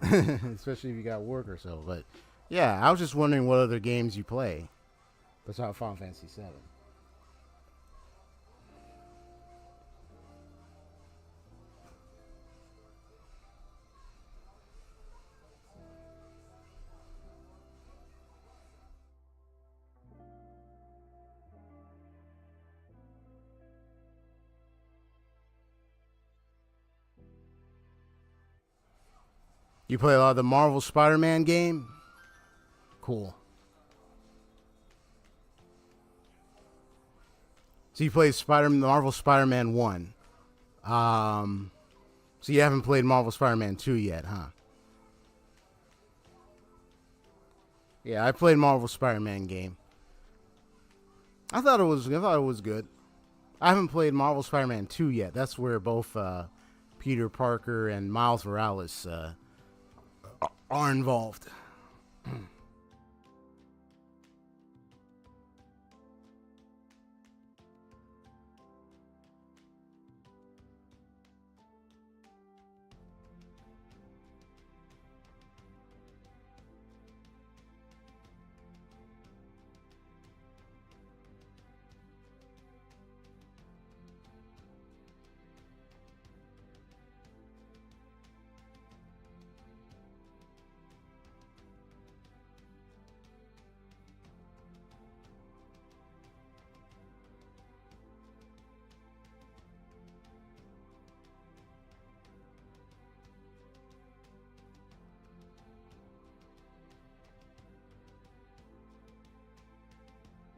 A: especially if you got work or so. But yeah, I was just wondering what other games you play besides Final Fantasy VII. You play a lot of the Marvel Spider-Man game? Cool. So you played Marvel Spider-Man 1. So you haven't played Marvel Spider-Man 2 yet, huh? Yeah, I played Marvel Spider-Man game. I thought it was good. I haven't played Marvel Spider-Man 2 yet. That's where both Peter Parker and Miles Morales are involved.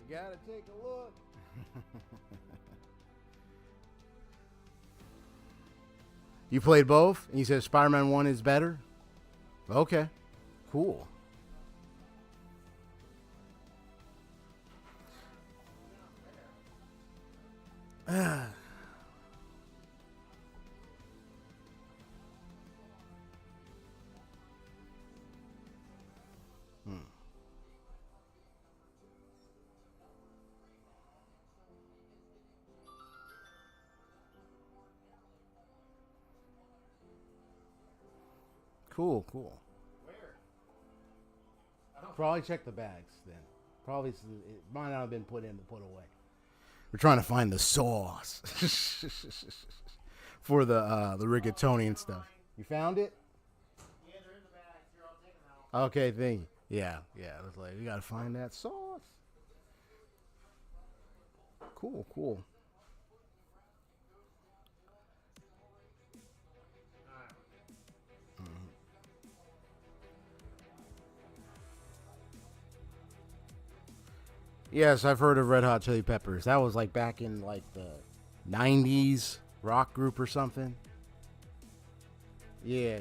A: You gotta take a look. You played both, and you said Spider-Man 1 is better? Okay, cool. Cool, cool. Where? Probably check the bags then. Probably it might not have been put in to put away. We're trying to find the sauce for the rigatoni and stuff. You found it? Yeah, they're in the bags. Here, I'll take them out. Okay, thank you. Yeah. It was like we gotta find that sauce. Cool. Yes, I've heard of Red Hot Chili Peppers. That was like back in like the 90s rock group or something. Yeah.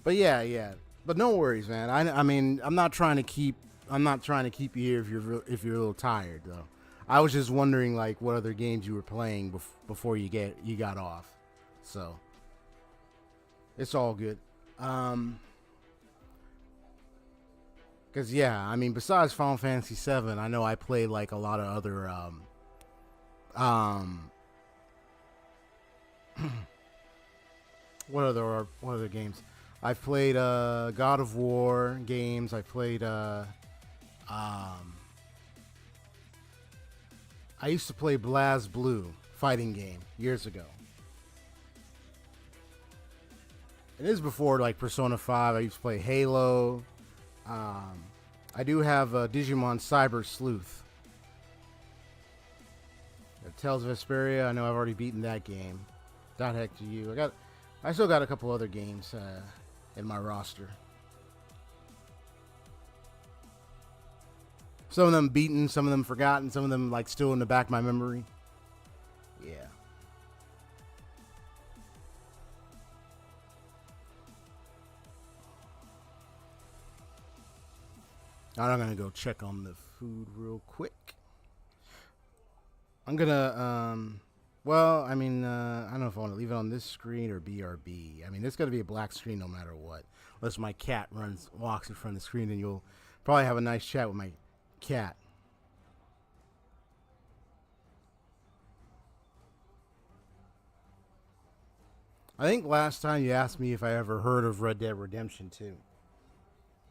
A: But yeah. But no worries, man. I mean, I'm not trying to keep you here if you're a little tired though. I was just wondering like what other games you were playing before you got off. So it's all good. Cause yeah, I mean, besides Final Fantasy VII, I know I played like a lot of other um what other games? I've played God of War games. I played I used to play Blaz Blue fighting game years ago. It is before like Persona 5. I used to play Halo. I do have Digimon Cyber Sleuth. Tales of Vesperia. I know I've already beaten that game. Dot heck to you. I still got a couple other games in my roster. Some of them beaten, some of them forgotten, some of them like still in the back of my memory. Yeah. I'm gonna go check on the food real quick. I'm gonna well, I mean, I don't know if I want to leave it on this screen or BRB. I mean, it's gonna be a black screen no matter what. Unless my cat walks in front of the screen, and you'll probably have a nice chat with my cat. I think last time you asked me if I ever heard of Red Dead Redemption 2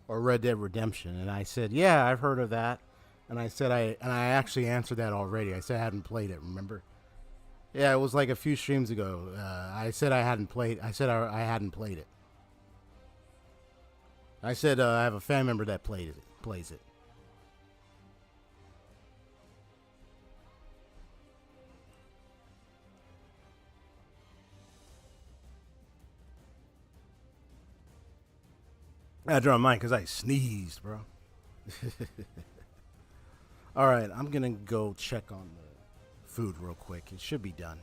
A: or Red Dead Redemption, and I said, "Yeah, I've heard of that." And I actually answered that already. I said I hadn't played it. Remember? Yeah, it was like a few streams ago. I said I hadn't played. I said I hadn't played it. I said I have a fan member that plays it. I draw mine because I sneezed, bro. All right, I'm gonna go check on the food real quick. It should be done.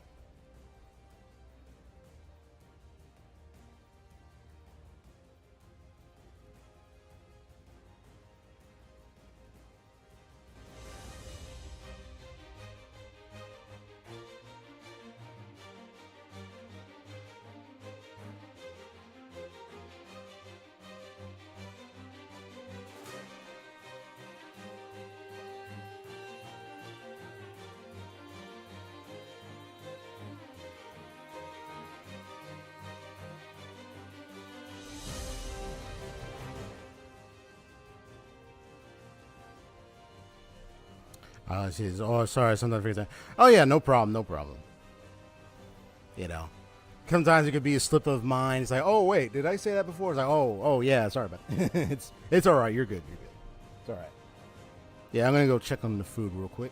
A: Oh, sorry, sometimes forget that. Oh yeah, no problem, no problem. You know, sometimes it could be a slip of mind. It's like, oh wait, did I say that before? It's like, oh yeah, sorry about it. It's all right. You're good. You're good. It's all right. Yeah, I'm gonna go check on the food real quick.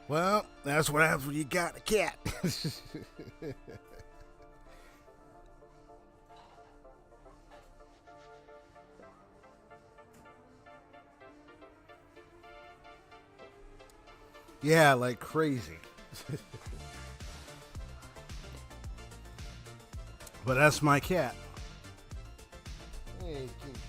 A: Well, that's what happens when you got a cat. Yeah, like crazy. But that's my cat. Hey, Kiki.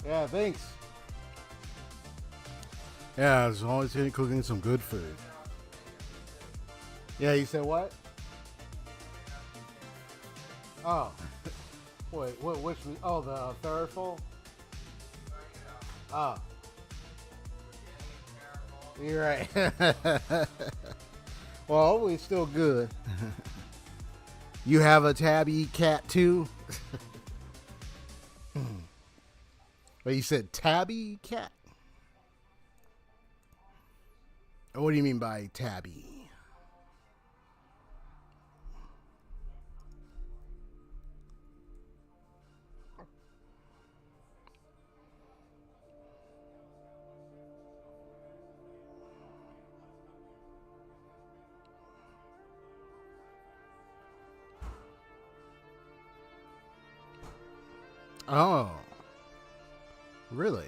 A: Yeah, thanks. Yeah, I was always cooking some good food. Yeah, you said what? Oh. Wait, which was, oh, the Theraful? Oh. You're right. Well, hopefully it's still good. You have a tabby cat too? But you said tabby cat? What do you mean by tabby? Oh. Really?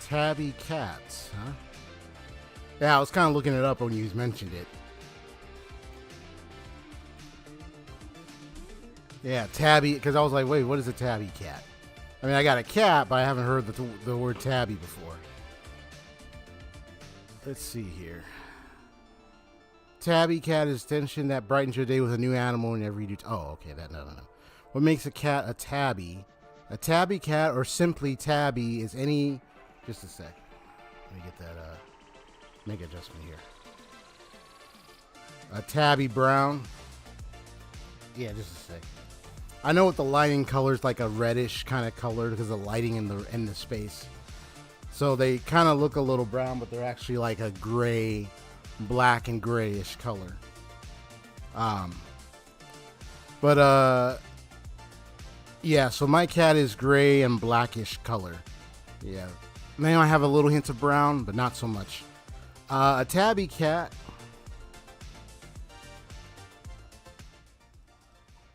A: Tabby cats, huh? Yeah, I was kind of looking it up when you mentioned it. Yeah, tabby, because I was like, wait, what is a tabby cat? I mean, I got a cat, but I haven't heard the word tabby before. Let's see here. Tabby cat is tension that brightens your day with a new animal in every new. Oh, okay, no. What makes a cat a tabby? A tabby cat, or simply tabby, is any. Just a sec. Let me get that. Make adjustment here. A tabby brown. Yeah, just a sec. I know what the lighting color is, like a reddish kind of color because of the lighting in the space. So they kind of look a little brown, but they're actually like a gray, black and grayish color. Yeah. So my cat is gray and blackish color. Yeah. They might have a little hint of brown, but not so much. A tabby cat.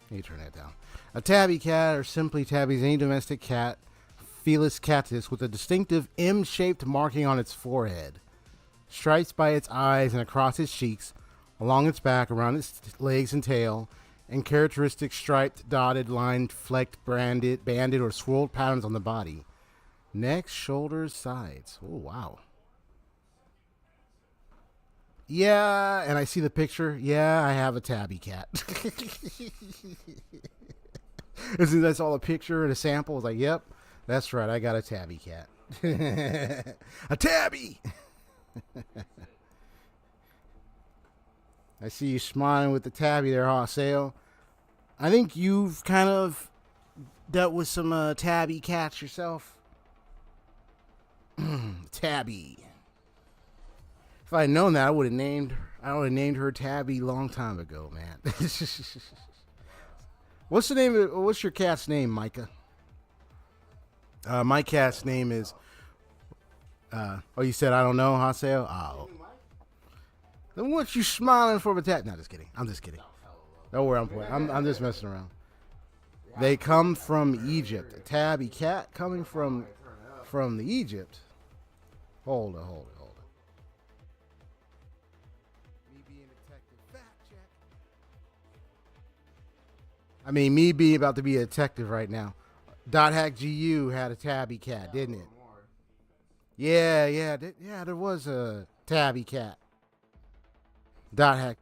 A: Let me turn that down. A tabby cat, or simply tabby, is any domestic cat, Felis catus, with a distinctive M-shaped marking on its forehead, stripes by its eyes and across its cheeks, along its back, around its legs and tail, and characteristic striped, dotted, lined, flecked, banded, or swirled patterns on the body. Neck, shoulders, sides. Oh, wow. Yeah, and I see the picture. Yeah, I have a tabby cat. As soon as I saw the picture and a sample, I was like, yep, that's right, I got a tabby cat. A tabby! I see you smiling with the tabby there, Haseo. I think you've kind of dealt with some tabby cats yourself. Tabby. If I had known that, I would have named her Tabby a long time ago, man. What's your cat's name, Micah? My cat's name is. Oh, you said I don't know, Haseo? Oh. Then what you smiling for with that? No, just kidding. I'm just kidding. Don't worry, I'm just messing around. They come from Egypt. A tabby cat coming from the Egypt. Hold it. Me being a detective, fact check. I mean, me being about to be a detective right now. Dot Hack GU had a tabby cat, didn't it? Yeah, there was a tabby cat. Dot Hack.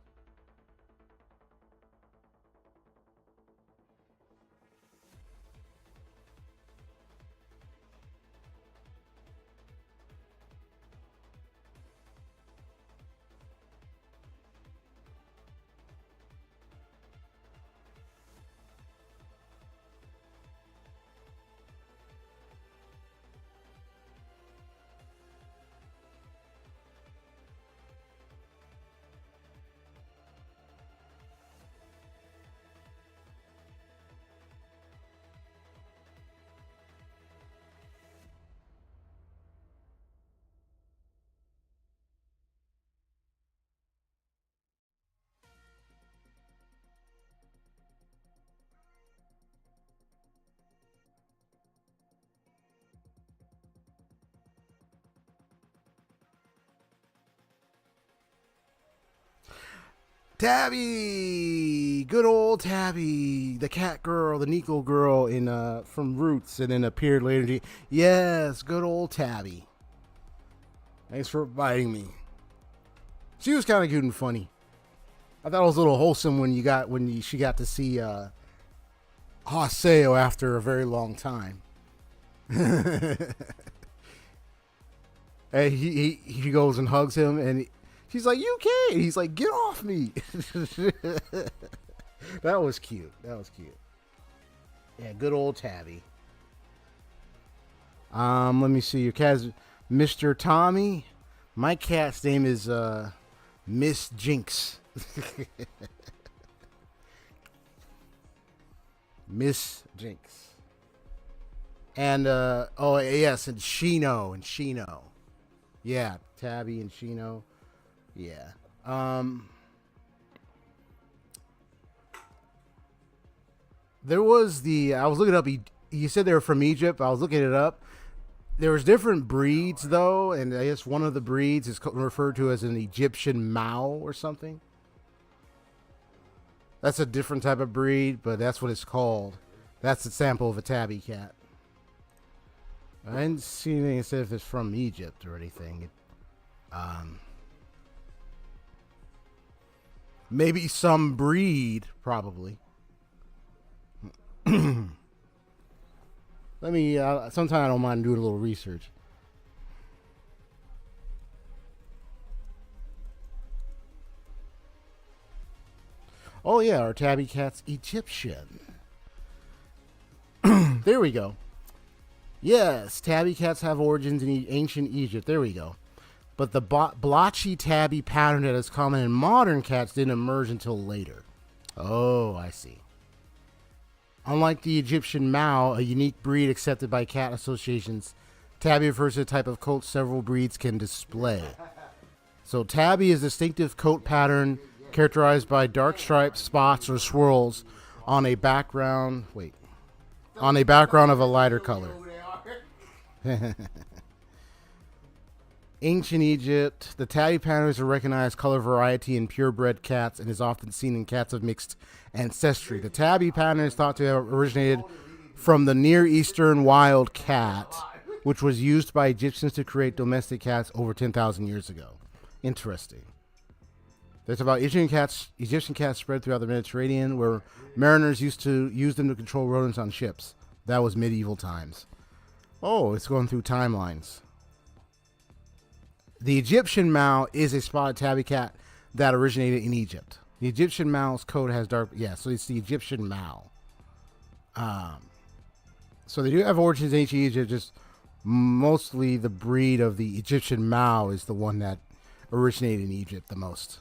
A: Tabby, good old Tabby, the cat girl, the Nico girl in from Roots, and then appeared later. Yes, good old Tabby. Thanks for inviting me. She was kind of cute and funny. I thought it was a little wholesome when she got to see Haseo after a very long time. And he goes and hugs him, and she's like, "You can't." He's like, "Get off me." That was cute. Yeah, good old Tabby. Let me see. Your cat's Mr. Tommy. My cat's name is Miss Jinx. Miss Jinx. And oh yes, and Shino. Yeah, Tabby and Shino. Yeah. There was I was looking up, you said they were from Egypt. I was looking it up. There was different breeds, though, and I guess one of the breeds is referred to as an Egyptian Mao or something. That's a different type of breed, but that's what it's called. That's a sample of a tabby cat. I didn't see anything that said if it's from Egypt or anything. Maybe some breed, probably. Let me, sometimes I don't mind doing a little research. Oh yeah, our tabby cat's Egyptian. There we go. Yes, tabby cats have origins in ancient Egypt. There we go. But the blotchy tabby pattern that is common in modern cats didn't emerge until later. Oh, I see. Unlike the Egyptian Mao, a unique breed accepted by cat associations, tabby refers to a type of coat several breeds can display. So tabby is a distinctive coat pattern characterized by dark stripes, spots, or swirls on a background. On a background of a lighter color. Ancient Egypt, the tabby pattern is a recognized color variety in purebred cats and is often seen in cats of mixed ancestry. The tabby pattern is thought to have originated from the Near Eastern wild cat, which was used by Egyptians to create domestic cats over 10,000 years ago. Interesting. There's about Egyptian cats spread throughout the Mediterranean, where mariners used to use them to control rodents on ships. That was medieval times. Oh, it's going through timelines. The Egyptian Mao is a spotted tabby cat that originated in Egypt. The Egyptian Mao's coat has dark... Yeah, so it's the Egyptian Mao. So they do have origins in ancient Egypt, just mostly the breed of the Egyptian Mao is the one that originated in Egypt the most.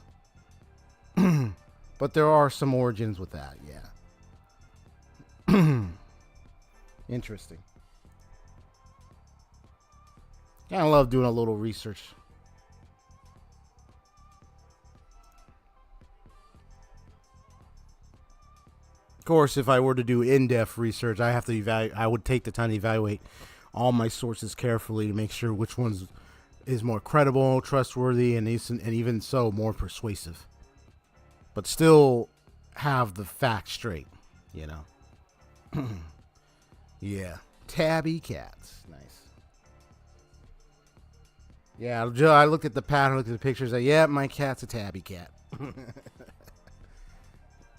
A: But there are some origins with that, yeah. Interesting. Yeah, I love doing a little research. Of course, if I were to do in-depth research, I would take the time to evaluate all my sources carefully to make sure which ones is more credible, trustworthy, and even so more persuasive. But still have the facts straight, you know. Yeah, tabby cats, nice. Yeah, I looked at the pattern, looked at the pictures. Yeah, my cat's a tabby cat.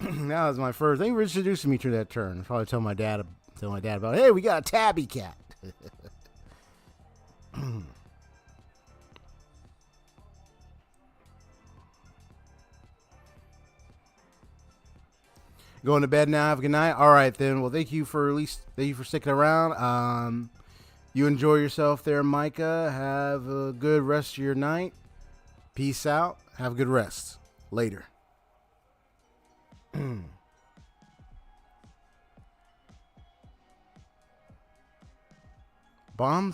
A: That was my first. Thank you for introducing me to that term. I'll probably tell my dad about, hey, we got a tabby cat. Going to bed now. Have a good night. All right, then. Well, thank you for sticking around. You enjoy yourself there, Micah. Have a good rest of your night. Peace out. Have a good rest. Later. Bomb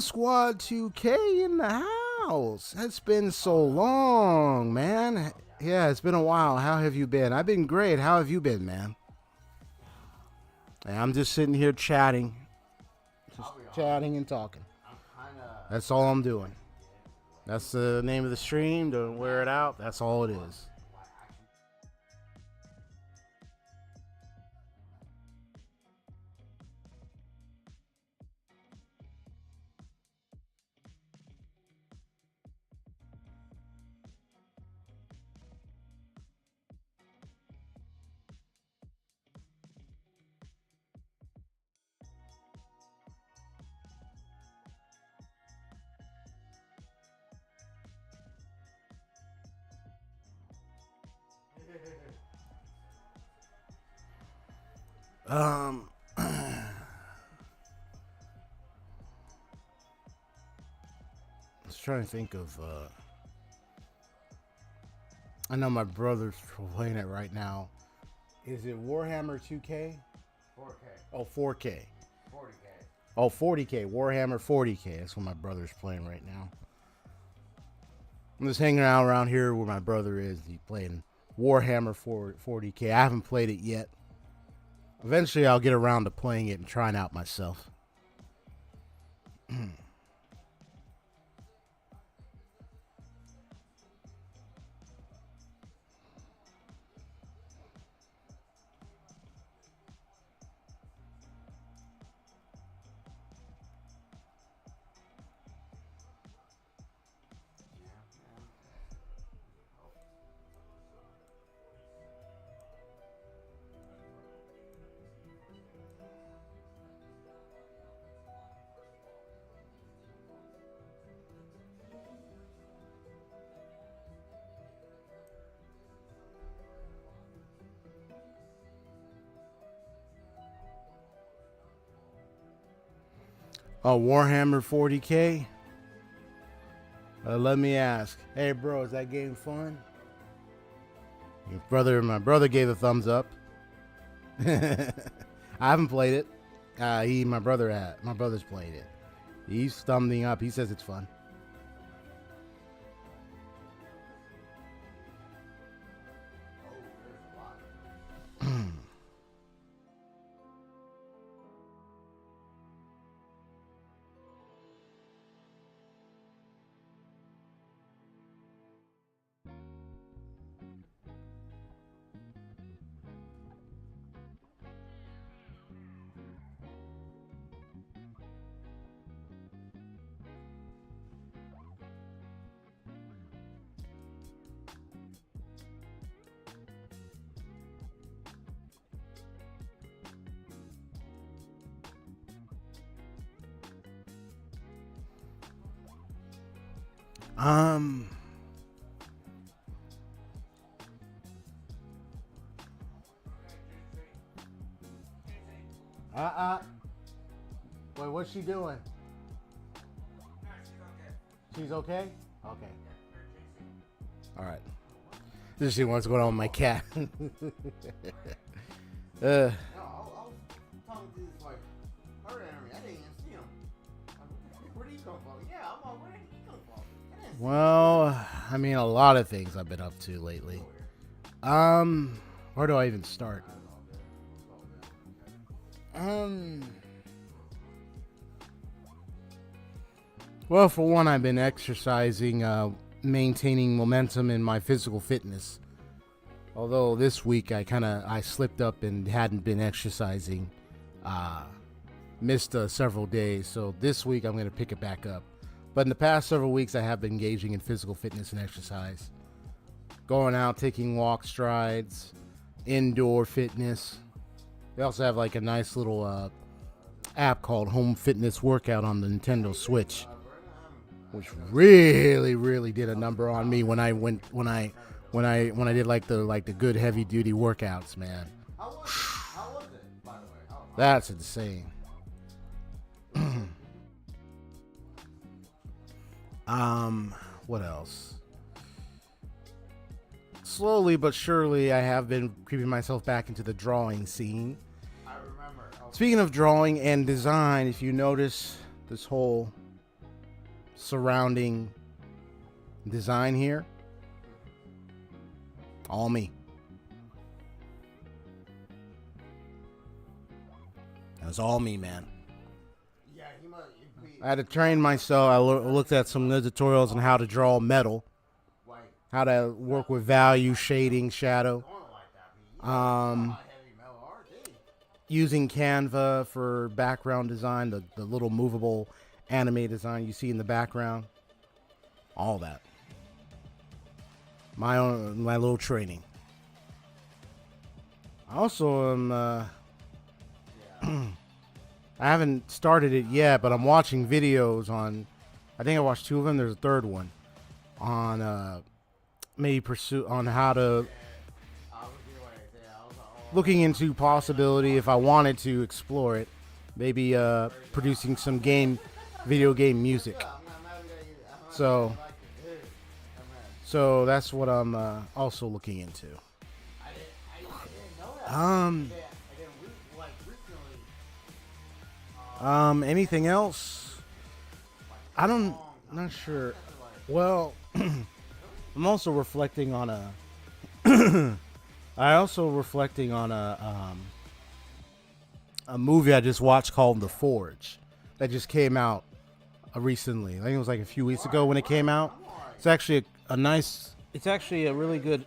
A: Squad 2K in the house. It's been so long, man. Yeah, it's been a while. How have you been? I've been great. How have you been, man? I'm just sitting here chatting. Just chatting and talking. That's all I'm doing. That's the name of the stream. Don't wear it out. That's all it is. I was trying to think of. I know my brother's playing it right now. Is it Warhammer 2K?
B: 4K.
A: Oh, 4K.
B: 40K.
A: Oh, 40K. Warhammer 40K. That's what my brother's playing right now. I'm just hanging out around here where my brother is. He's playing Warhammer 40K. I haven't played it yet. Eventually, I'll get around to playing it and trying out myself. Oh, Warhammer 40K? Let me ask. Hey, bro, is that game fun? My brother gave a thumbs up. I haven't played it. My brother's played it. He's thumbing up. He says it's fun. Um, Wait, what's she doing? She's okay? Okay. All right. Just see what's going on with my cat.
B: No, I was talking to this like her enemy. I didn't even see him. Where did he come from? Yeah, I'm like, where did he come from?
A: Well, I mean, a lot of things I've been up to lately. Where do I even start? Well, for one, I've been exercising, maintaining momentum in my physical fitness. Although this week I slipped up and hadn't been exercising, missed several days. So this week I'm going to pick it back up. But in the past several weeks I have been engaging in physical fitness and exercise, going out, taking walk strides, indoor fitness. They also have like a nice little app called Home Fitness Workout on the Nintendo Switch, which really did a number on me when I did like the good heavy duty workouts, man.
B: How was it, by the way?
A: That's insane. What else? Slowly but surely, I have been creeping myself back into the drawing scene.
B: I remember.
A: Speaking of drawing and design, if you notice this whole surrounding design here, all me. That was all me, man.
B: Yeah,
A: I had to train myself. I looked at some good tutorials on how to draw metal, how to work with value, shading, shadow. Using Canva for background design, the little movable anime design you see in the background. All that. My little training. I also am. I haven't started it yet, but I'm watching videos on. I think I watched 2 of them. There's a third one on maybe pursue on how to. Looking into possibility if I wanted to explore it, maybe producing some video game music. So that's what I'm also looking into. Anything else? I'm not sure. Well, I'm also reflecting on a movie I just watched called The Forge that just came out recently. I think it was like a few weeks ago when it came out. It's actually it's actually a really good,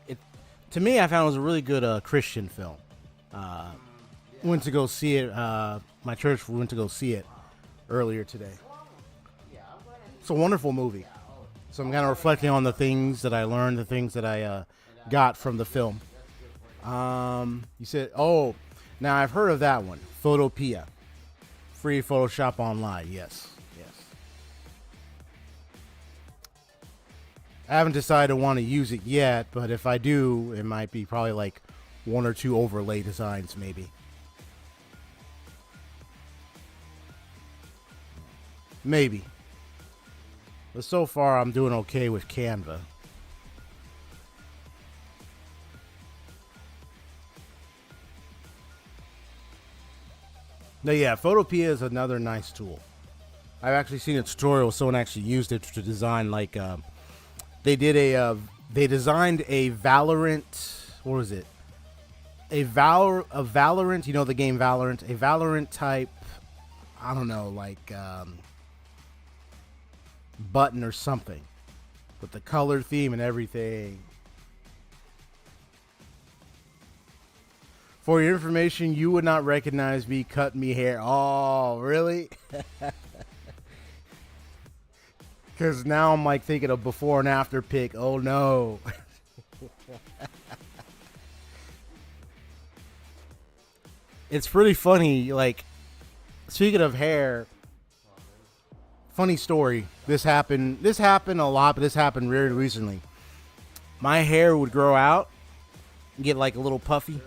A: to me I found it was a really good Christian film. Went to go see it, my church went to go see it earlier today. It's a wonderful movie. So I'm kind of reflecting on the things that I learned, the things that I got from the film. You said, now I've heard of that one, Photopea. Free Photoshop online, yes. I haven't decided to want to use it yet, but if I do, it might be probably like 1 or 2 overlay designs maybe. Maybe. But so far I'm doing okay with Canva. But yeah, Photopea is another nice tool. I've actually seen a tutorial. Someone actually used it to design they designed a Valorant. What was it? A Valorant. You know the game Valorant. A Valorant type. I don't know, like button or something, with the color theme and everything. For your information, you would not recognize me cutting me hair. Oh, really? Because now I'm like thinking of before and after pic. Oh no. It's pretty funny. Like, speaking of hair, funny story. This happened a lot, but this happened very recently. My hair would grow out, get like a little puffy,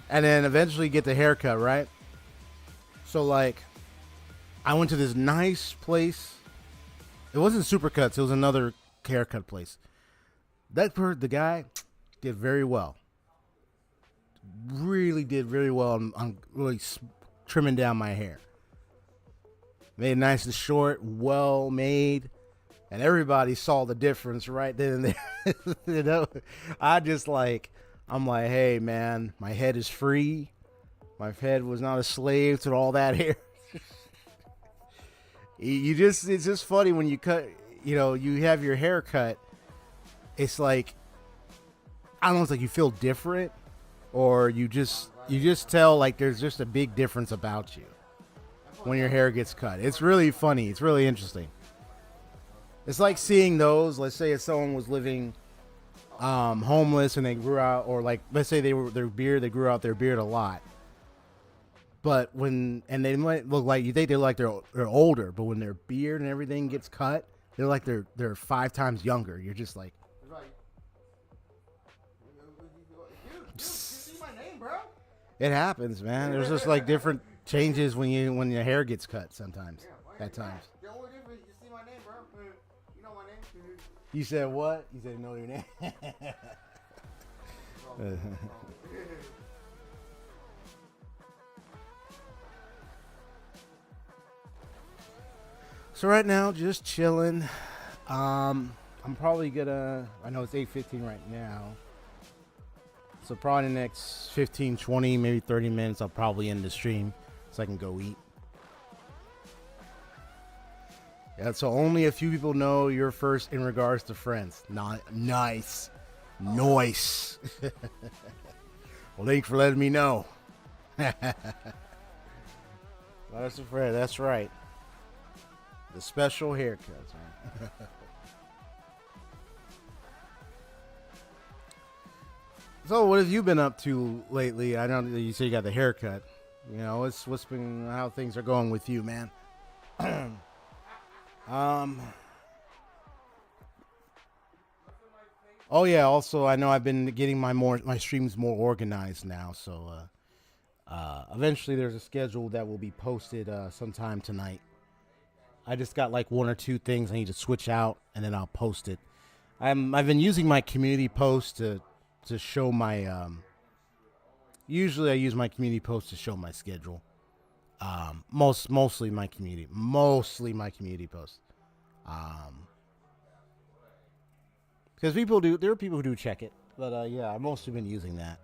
A: and then eventually get the haircut, right? So like, I went to this nice place. It wasn't Supercuts. It was another haircut place. The guy did very well. Really did very well on really trimming down my hair. Made it nice and short, well made, and everybody saw the difference right then and there. You know, I'm like, hey man, my head is free. My head was not a slave to all that hair. It's just funny when you cut, you have your hair cut. It's like, I don't know, it's like you feel different, or you just tell like there's just a big difference about you when your hair gets cut. It's really funny. It's really interesting. It's like seeing those. Let's say if someone was living homeless and they grew out, or like let's say they grew out their beard a lot. But they might look like, you think they're like they're older, but when their beard and everything gets cut, they're like they're 5 times younger. You're just like,
B: you see my name, bro?
A: It happens, man. There's just like different changes when your hair gets cut sometimes. At times.
B: The only difference, you see my name, bro. You know my name.
A: You said what? You said know your name. So right now, just chilling. I'm probably gonna, I know it's 8:15 right now. So probably the next 15, 20, maybe 30 minutes, I'll probably end the stream so I can go eat. Yeah, so only a few people know you're first in regards to friends. Not nice. Nice. Well, thanks for letting me know. That's a friend. That's right. The special haircuts, man. So, what have you been up to lately? I know that you say you got the haircut. You know, what's been how things are going with you, man? um. Oh yeah. Also, I know I've been getting my streams more organized now. So, eventually, there's a schedule that will be posted sometime tonight. I just got like one or two things I need to switch out, and then I'll post it. I've been using my community post to show my. Usually, I use my community post to show my schedule. Mostly my community post. Because there are people who do check it, but yeah, I've mostly been using that.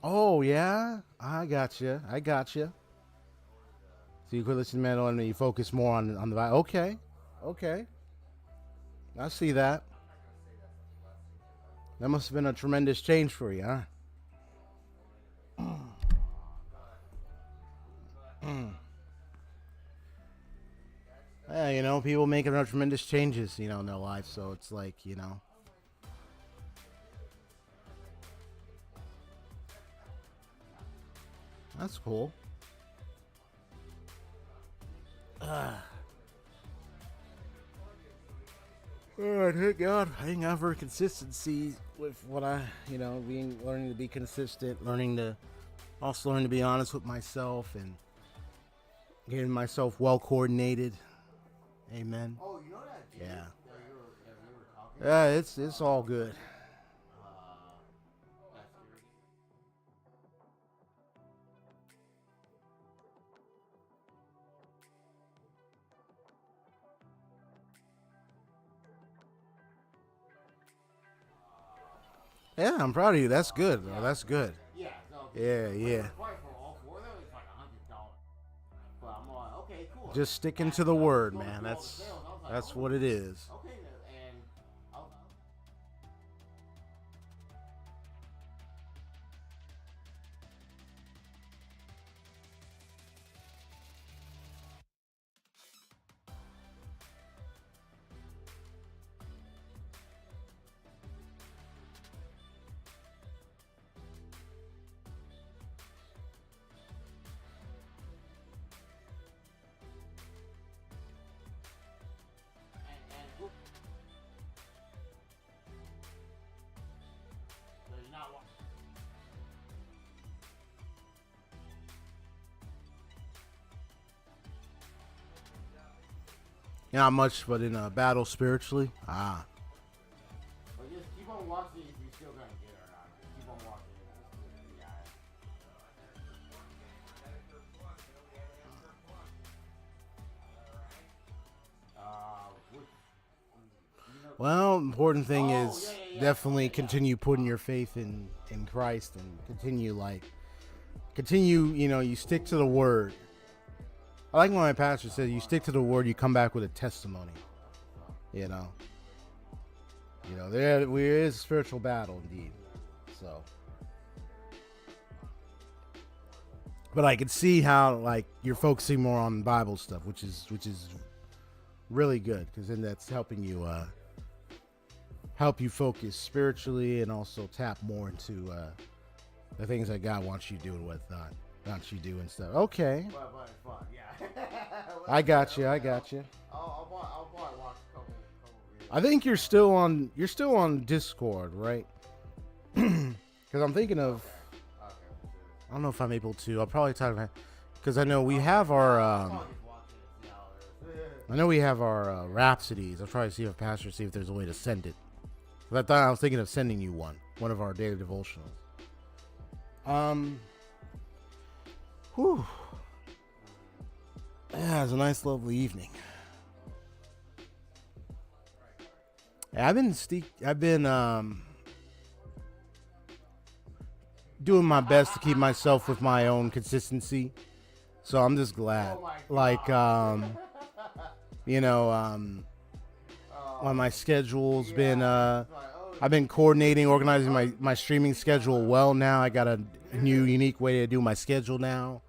A: Oh yeah, I got you. So you quit listening to metal and you focus more on the vibe. Okay, okay, I see that. That must have been a tremendous change for you, huh? Yeah, you know, people making tremendous changes, you know, in their life. So it's like, you know, that's cool. Oh, thank God. Thank God for consistency with what learning to be consistent, learning to be honest with myself and getting myself well coordinated. Amen.
B: Oh, you know that dude
A: Yeah.
B: that we were talking
A: Yeah,
B: about?
A: it's all good.
B: That's scary.
A: Yeah, I'm proud of you. That's good, bro. That's good.
B: Yeah, so
A: Yeah, yeah.
B: the price for all four of them is like $100. But I'm like, okay, cool.
A: Just sticking to
B: And
A: the
B: I was
A: word,
B: going
A: man.
B: through all the sales. I was like,
A: That's
B: oh,
A: what it is.
B: okay, and I was, and who, so you're not watching.
A: Not much, but in a battle spiritually.
B: But just keep on watching if you're still gonna get it or not. Just keep on watching. Yeah. Which,
A: Well, important thing
B: Oh,
A: is
B: yeah.
A: definitely
B: Yeah.
A: continue putting your faith in Christ and continue, you know, you stick to the word. I like when my pastor said, you stick to the word, you come back with a testimony. You know. There is a spiritual battle indeed. So, but I can see how like you're focusing more on Bible stuff, which is really good because then that's helping you help you focus spiritually and also tap more into the things that God wants you to do and what wants you to do and stuff. Okay,
B: But it's fun, yeah.
A: I got you.
B: I'll probably watch a couple videos.
A: I think you're still on Discord, right? Because I'm thinking of.
B: Okay.
A: I don't know if I'm able to. I'll probably talk about because I know we have our.
B: I'll just watch it and see how it is.
A: I know we have our Rhapsodies. I'll try to see if Pastor see if there's a way to send it. But I was thinking of sending you one of our daily devotionals. Whew. Yeah, it was a nice, lovely evening. Yeah, I've been doing my best to keep myself with my own consistency. So I'm just glad. Like, you know, when my schedule's been, I've been coordinating, organizing my streaming schedule well now. I got a new, unique way to do my schedule now.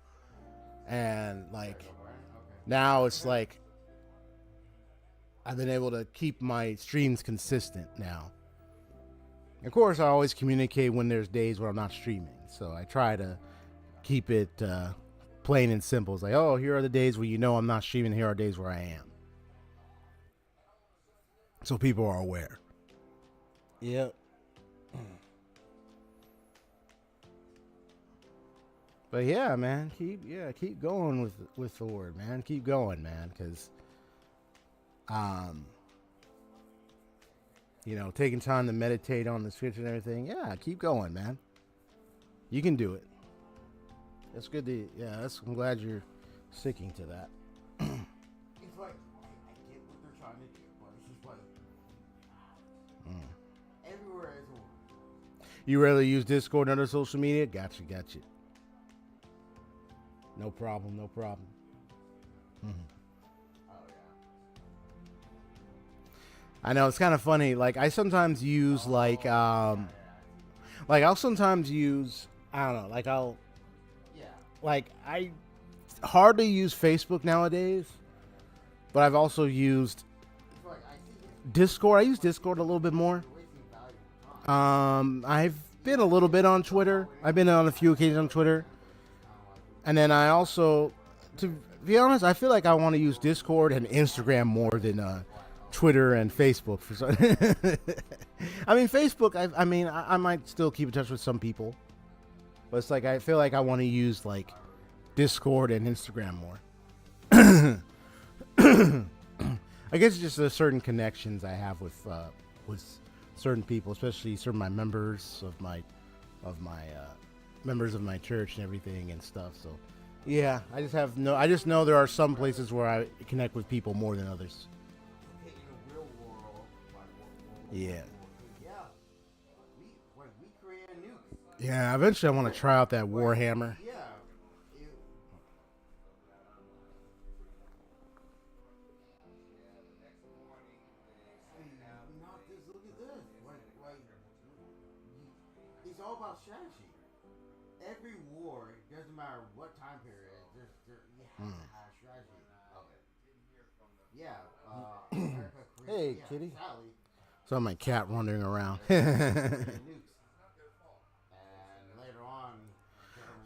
A: And, like, now it's like I've been able to keep my streams consistent now. Of course, I always communicate when there's days where I'm not streaming. So I try to keep it plain and simple. It's like, oh, here are the days where you know I'm not streaming. Here are days where I am. So people are aware. Yep. But yeah, man, keep going with the word, man. Keep going, man, because you know, taking time to meditate on the scripture and everything. Yeah, keep going, man. You can do it. That's good to, yeah, I'm glad you're sticking to that.
B: It's like, I get what they're trying to do, but it's just like, everywhere is one.
A: You rarely use Discord and other social media? Gotcha. No problem. Mm-hmm.
B: Oh, yeah.
A: I know, it's kind of funny. Like, I sometimes use, like I'll sometimes use, I don't know, I hardly use Facebook nowadays, but I've also used Discord. I use Discord a little bit more. I've been a little bit on Twitter. I've been on a few occasions on Twitter. And then I also, to be honest, I feel like I want to use Discord and Instagram more than Twitter and Facebook. I mean, Facebook, I might still keep in touch with some people. But it's like, I feel like I want to use, like, Discord and Instagram more. I guess it's just the certain connections I have with certain people, especially certain my members of my members of my church and everything and stuff. So, yeah, I just know there are some places where I connect with people more than others. Yeah.
B: We create nukes.
A: Yeah, eventually I want to try out that Warhammer.
B: Yeah. Look at this. It's all about strategy. Every war, it doesn't matter what time period, you have to have strategy of it. Yeah. America
A: Hey, kitty.
B: Sally.
A: Saw my cat wandering around.
B: Nukes. And later on,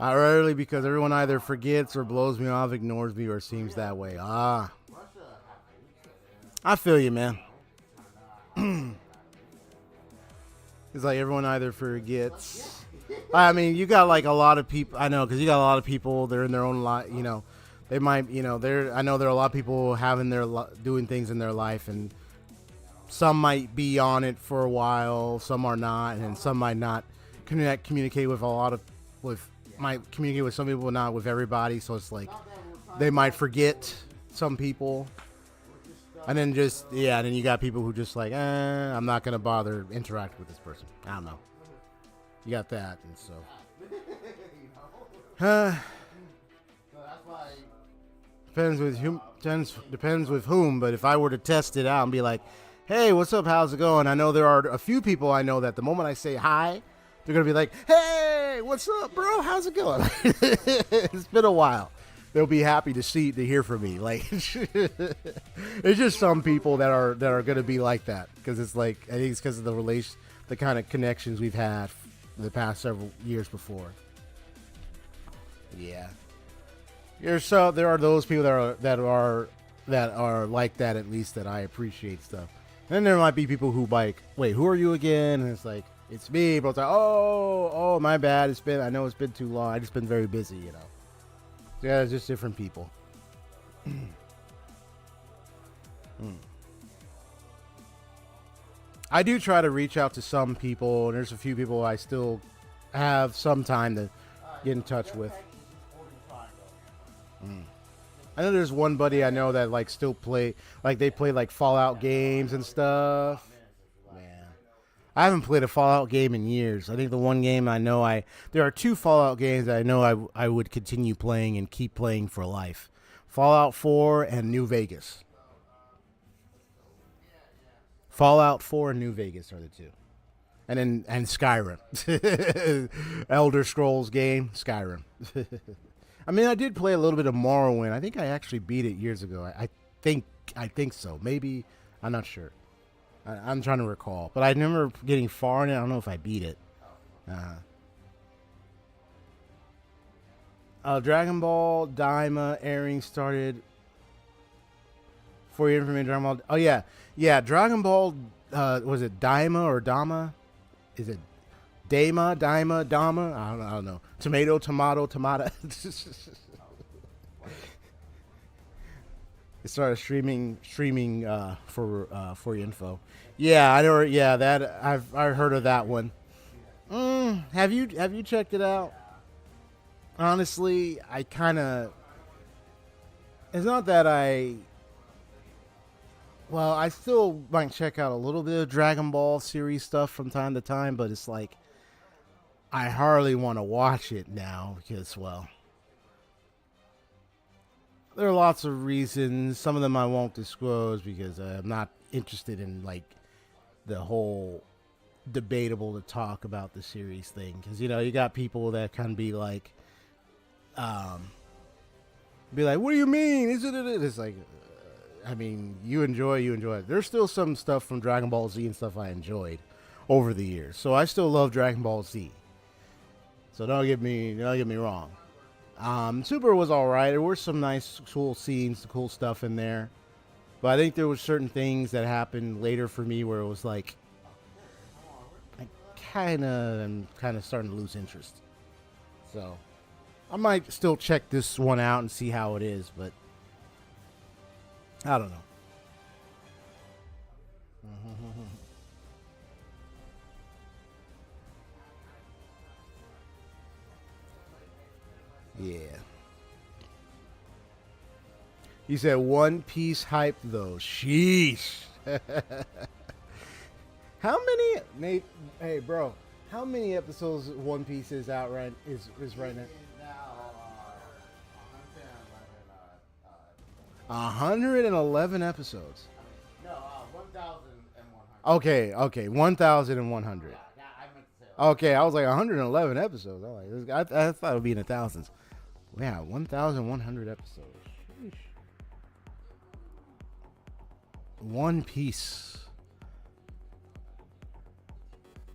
A: Not rarely, because everyone either forgets or blows me off, ignores me, or seems that way.
B: Russia
A: I feel you, man. It's like everyone either forgets. I mean, you got like a lot of people. I know, because you got a lot of people. They're in their own life. You know, they might. You know, I know there are a lot of people having doing things in their life, and some might be on it for a while. Some are not, and some might not communicate with might communicate with some people, not with everybody. So it's like they might forget some people. And then then you got people who just like, I'm not going to bother interacting with this person. I don't know. You got that, and so. Depends with whom, but if I were to test it out and be like, hey, what's up, how's it going? I know there are a few people I know that the moment I say hi, they're going to be like, hey, what's up, bro? How's it going? It's been a while. They'll be happy to hear from me. Like, there's just some people that are going to be like that, because it's like, I think it's because of the kind of connections we've had the past several years before. Yeah, there are those people that are like that, at least, that I appreciate stuff. And then there might be people who like, wait, who are you again? And it's like, it's me, but it's like, oh, my bad. I know it's been too long. I just been very busy, you know. Yeah, it's just different people. I do try to reach out to some people, and there's a few people I still have some time to get in touch with. I know there's one buddy I know that like still play, like they play like Fallout games and stuff. Man, I haven't played a Fallout game in years. I think the one game I know there are two Fallout games that I know I would continue playing and keep playing for life. Fallout 4 and New Vegas. Fallout 4 and New Vegas are the two. And Skyrim. Elder Scrolls game, Skyrim. I mean, I did play a little bit of Morrowind. I think I actually beat it years ago. I think so. Maybe, I'm not sure. I'm trying to recall, but I remember getting far in it. I don't know if I beat it. Dragon Ball Daima airing started. For your information, Dragon Ball. Oh yeah. Dragon Ball. Was it Daima or Dama? Is it Dama? I don't know. Tomato. It started streaming for your info. Yeah, I know. Yeah, that I've heard of that one. Have you checked it out? Honestly, I kind of. It's not that I. Well, I still might check out a little bit of Dragon Ball series stuff from time to time, but it's like I hardly want to watch it now because, well, there are lots of reasons. Some of them I won't disclose because I'm not interested in like the whole debatable to talk about the series thing. Because you got people that can be like, what do you mean? Is it? It's like, I mean, you enjoy it. There's still some stuff from Dragon Ball Z and stuff I enjoyed over the years, so I still love Dragon Ball Z. So don't get me wrong. Super was all right. There were some nice, cool scenes, cool stuff in there, but I think there were certain things that happened later for me where it was like, I am kind of starting to lose interest. So I might still check this one out and see how it is, but I don't know. Yeah. He said One Piece hype though. Sheesh. How many, Nate? Hey, bro. How many episodes One Piece is out right right now? 111 episodes.
B: No, 1,100.
A: Okay, 1,100.
B: Yeah, I meant to say that.
A: Okay, I was like 111 episodes. I thought it would be in the thousands. Yeah, 1,100 episodes. Sheesh. One Piece.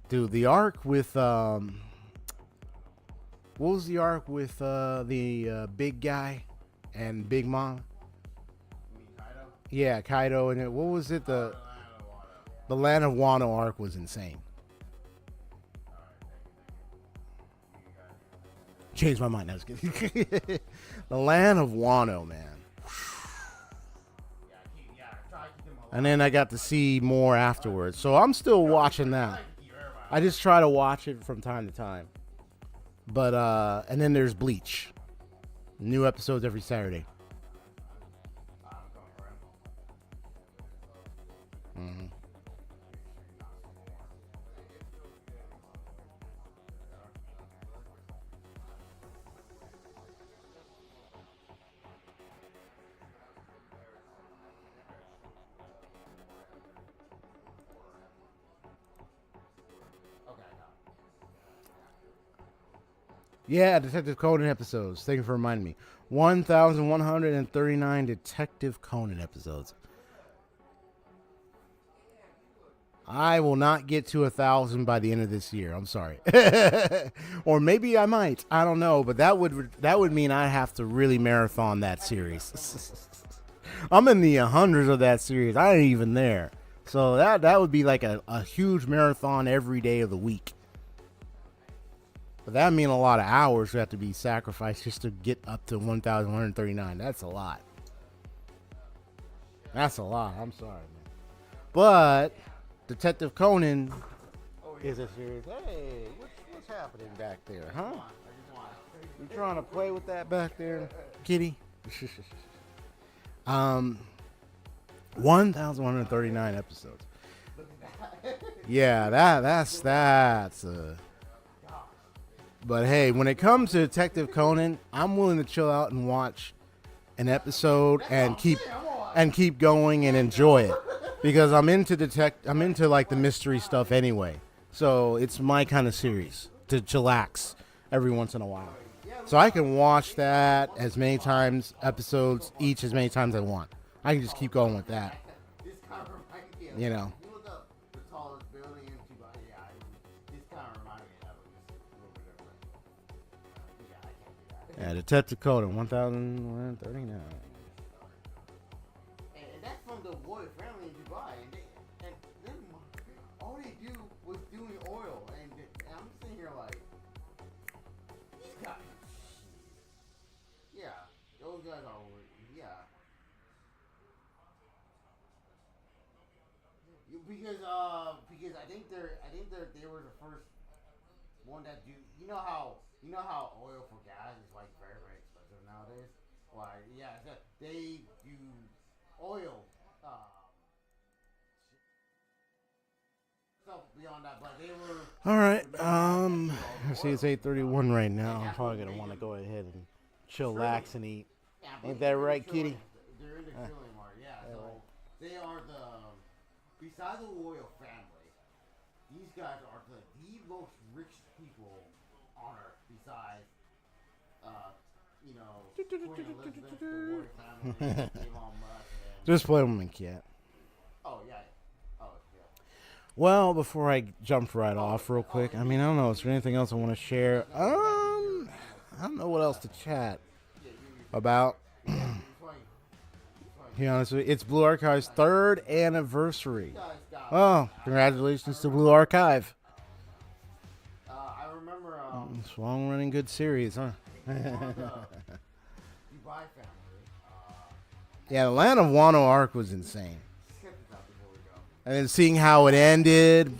A: Dude, the arc with what was the arc with the big guy and Big Mom?
B: Kaido?
A: Yeah, Kaido and what was it? The Land of Wano arc was insane. Changed my mind. I was kidding. The Land of Wano, man. And then I got to see more afterwards, so I'm still watching that. I just try to watch it from time to time. But and then there's Bleach. New episodes every Saturday. Mm-hmm. Yeah, Detective Conan episodes. Thank you for reminding me. 1,139 Detective Conan episodes. I will not get to 1,000 by the end of this year. I'm sorry. Or maybe I might. I don't know. But that would mean I have to really marathon that series. I'm in the hundreds of that series. I ain't even there. So that would be like a huge marathon every day of the week. But that would mean a lot of hours would have to be sacrificed just to get up to 1,139. That's a lot. That's a lot. I'm sorry, man. But Detective Conan is a series. Hey, what's happening back there, huh? You trying to play with that back there, kitty? 1,139 episodes. Yeah, that's. But hey, when it comes to Detective Conan, I'm willing to chill out and watch an episode and keep going and enjoy it because I'm into like the mystery stuff anyway. So it's my kind of series to chillax every once in a while. So I can watch that as many times, episodes each as many times I want. I can just keep going with that. You know.
B: You look up the tallest building in Dubai. Yeah, this kind of reminds me of it. Just a little bit different. Yeah, I can't do that.
A: Yeah, Detective Conan, 1,139.
B: And that's from the royal family in Dubai. And them, all they do was doing oil. And I'm sitting here like, these guys. Yeah, those guys are. Yeah. Because I think they were the first one that do. You know how oil for gas is like very very expensive nowadays. Why? Yeah, they do oil. Stuff beyond that, but they were.
A: All right. I see it's 8:31 right now. I'm probably gonna want to go ahead and chillax and eat.
B: Yeah,
A: Ain't that right, kitty?
B: They're in the killing mark. Yeah, so they are the. Besides the royal family, these guys are the most rich people on earth. Besides, Queen Elizabeth, the royal family, Elon Musk, and
A: Just play Woman Cat.
B: oh yeah, oh yeah.
A: Well, before I jump right off real quick, I mean, I don't know. Is there anything else I want to share? I don't know what else to chat about. To be honest with you, it's Blue Archive's 3rd anniversary. Oh, congratulations to Blue Archive.
B: I remember
A: It's a long-running good series, huh?
B: Dubai family.
A: Yeah, the Land of Wano arc was insane.
B: Check this out before we go.
A: And then seeing how it ended,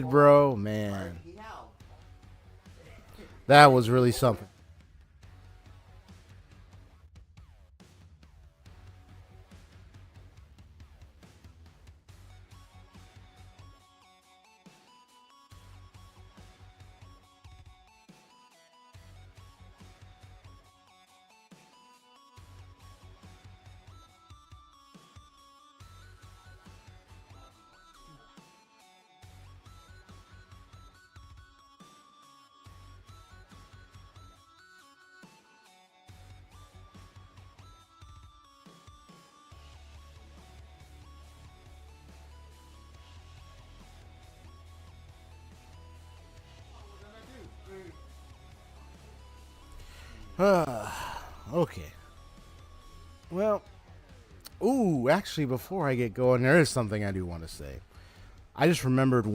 A: bro, man,
B: He howled.
A: that was really something. Okay. Well, actually, before I get going, there is something I do want to say. I just remembered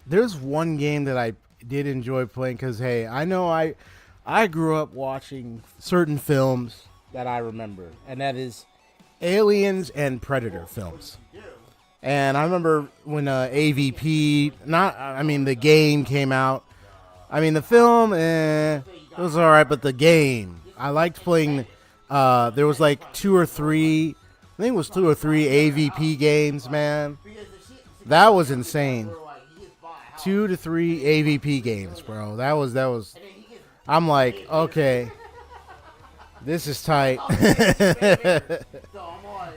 A: there's one game that I did enjoy playing because, hey, I know I grew up watching certain films that I remember, and that is Aliens and Predator films. And I remember when AVP, the game came out. I mean, the film, it was all right, but the game, I liked playing. There was like 2 or 3, I think it was 2 or 3 AVP games, man. That was insane. 2 to 3 AVP games, bro. That was. I'm like, okay, this is tight.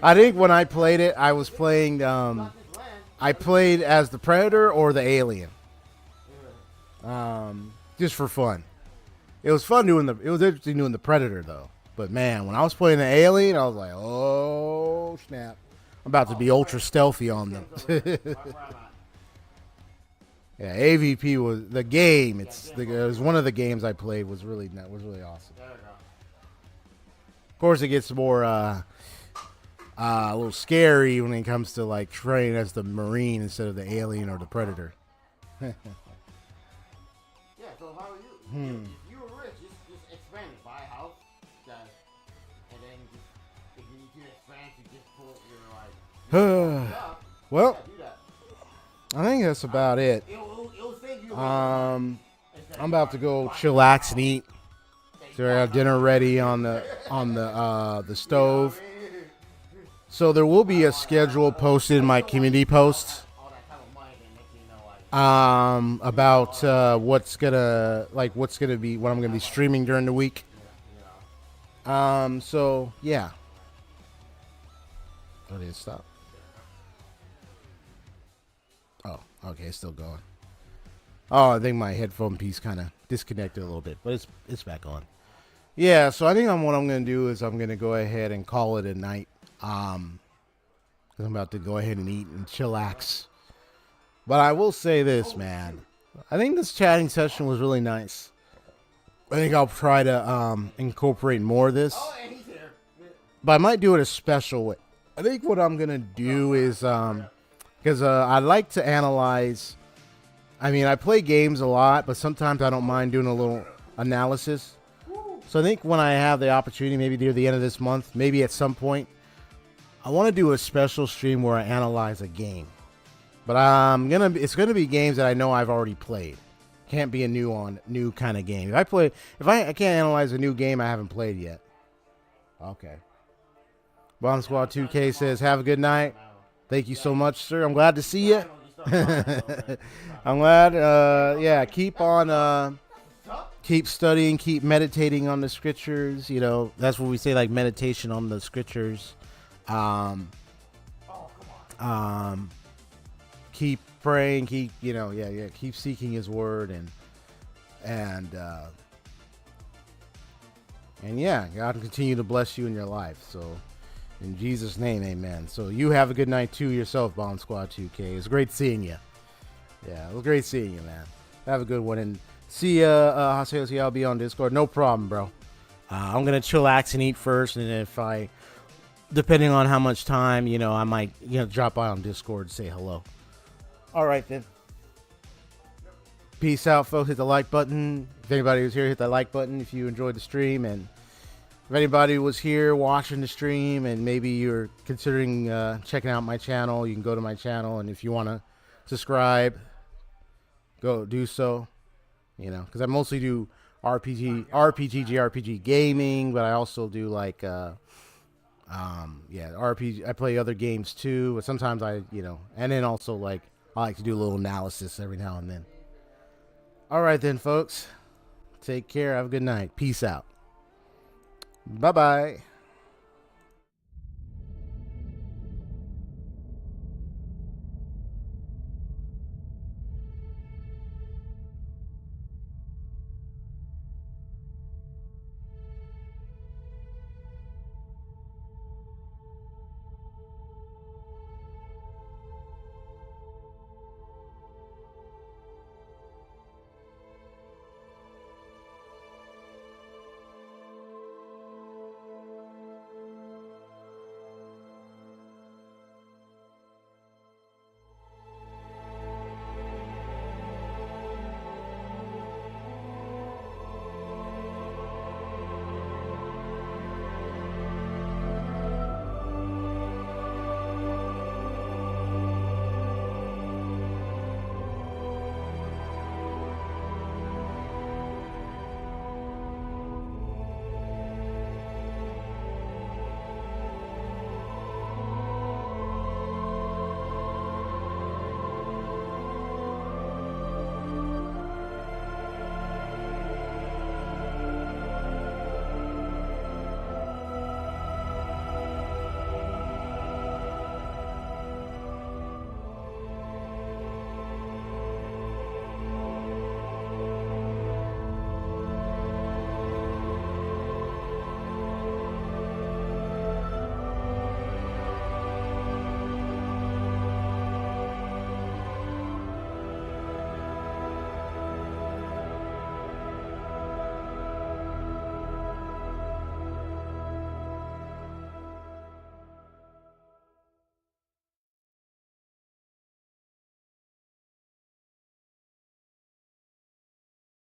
A: I think when I played it, I was playing. I played as the Predator or the Alien. Just for fun. It was fun it was interesting doing the Predator though. But man, when I was playing the Alien, I was like, oh snap. I'm about to be ultra stealthy on them. Yeah, AVP was the game. It was one of the games I played was really awesome. Of course it gets more a little scary when it comes to like training as the Marine instead of the Alien or the Predator.
B: Yeah, so how are you? If you were rich, just expand it. Buy a house, and then if you need to expand, you just pull your
A: Well,
B: do that.
A: I think that's about it.
B: It'll save you.
A: I'm about to go chillax and eat. So I have dinner ready on the stove. So there will be a schedule posted in my community post About what's gonna be what I'm gonna be streaming during the week. So yeah. Oh, did it stop? Oh, okay, it's still going. Oh, I think my headphone piece kind of disconnected a little bit, but it's back on. Yeah, so I think what I'm gonna do is I'm gonna go ahead and call it a night. Because I'm about to go ahead and eat and chillax. But I will say this, man. I think this chatting session was really nice. I think I'll try to incorporate more of this.
B: Oh, and he's here.
A: But I might do it a special way. I think what I'm going to do is, because I like to analyze. I mean, I play games a lot, but sometimes I don't mind doing a little analysis. So I think when I have the opportunity, maybe near the end of this month, maybe at some point, I want to do a special stream where I analyze a game. But it's gonna be games that I know I've already played. Can't be a new kind of game. If I can't analyze a new game I haven't played yet. Okay. Bomb Squad 2K says, have a good night. Thank you so much, sir. I'm glad to see you. I'm glad. Yeah, keep studying, keep meditating on the scriptures. You know, that's what we say, like meditation on the scriptures. Keep praying, keep seeking his word and yeah, God will continue to bless you in your life. So in Jesus' name, amen. So you have a good night too yourself, Bomb Squad 2K. It's great seeing you. Yeah, it was great seeing you, man. Have a good one and see ya. I'll be on Discord. No problem, bro. I'm gonna chillax and eat first, and if depending on how much time, I might drop by on Discord and say hello. All right, then. Peace out, folks. Hit the like button. If anybody was here, hit that like button if you enjoyed the stream. And if anybody was here watching the stream and maybe you're considering checking out my channel, you can go to my channel. And if you want to subscribe, go do so. Because I mostly do RPG gaming, but I also do like RPG. I play other games too, but sometimes and then also like I like to do a little analysis every now and then. All right then, folks. Take care. Have a good night. Peace out. Bye-bye.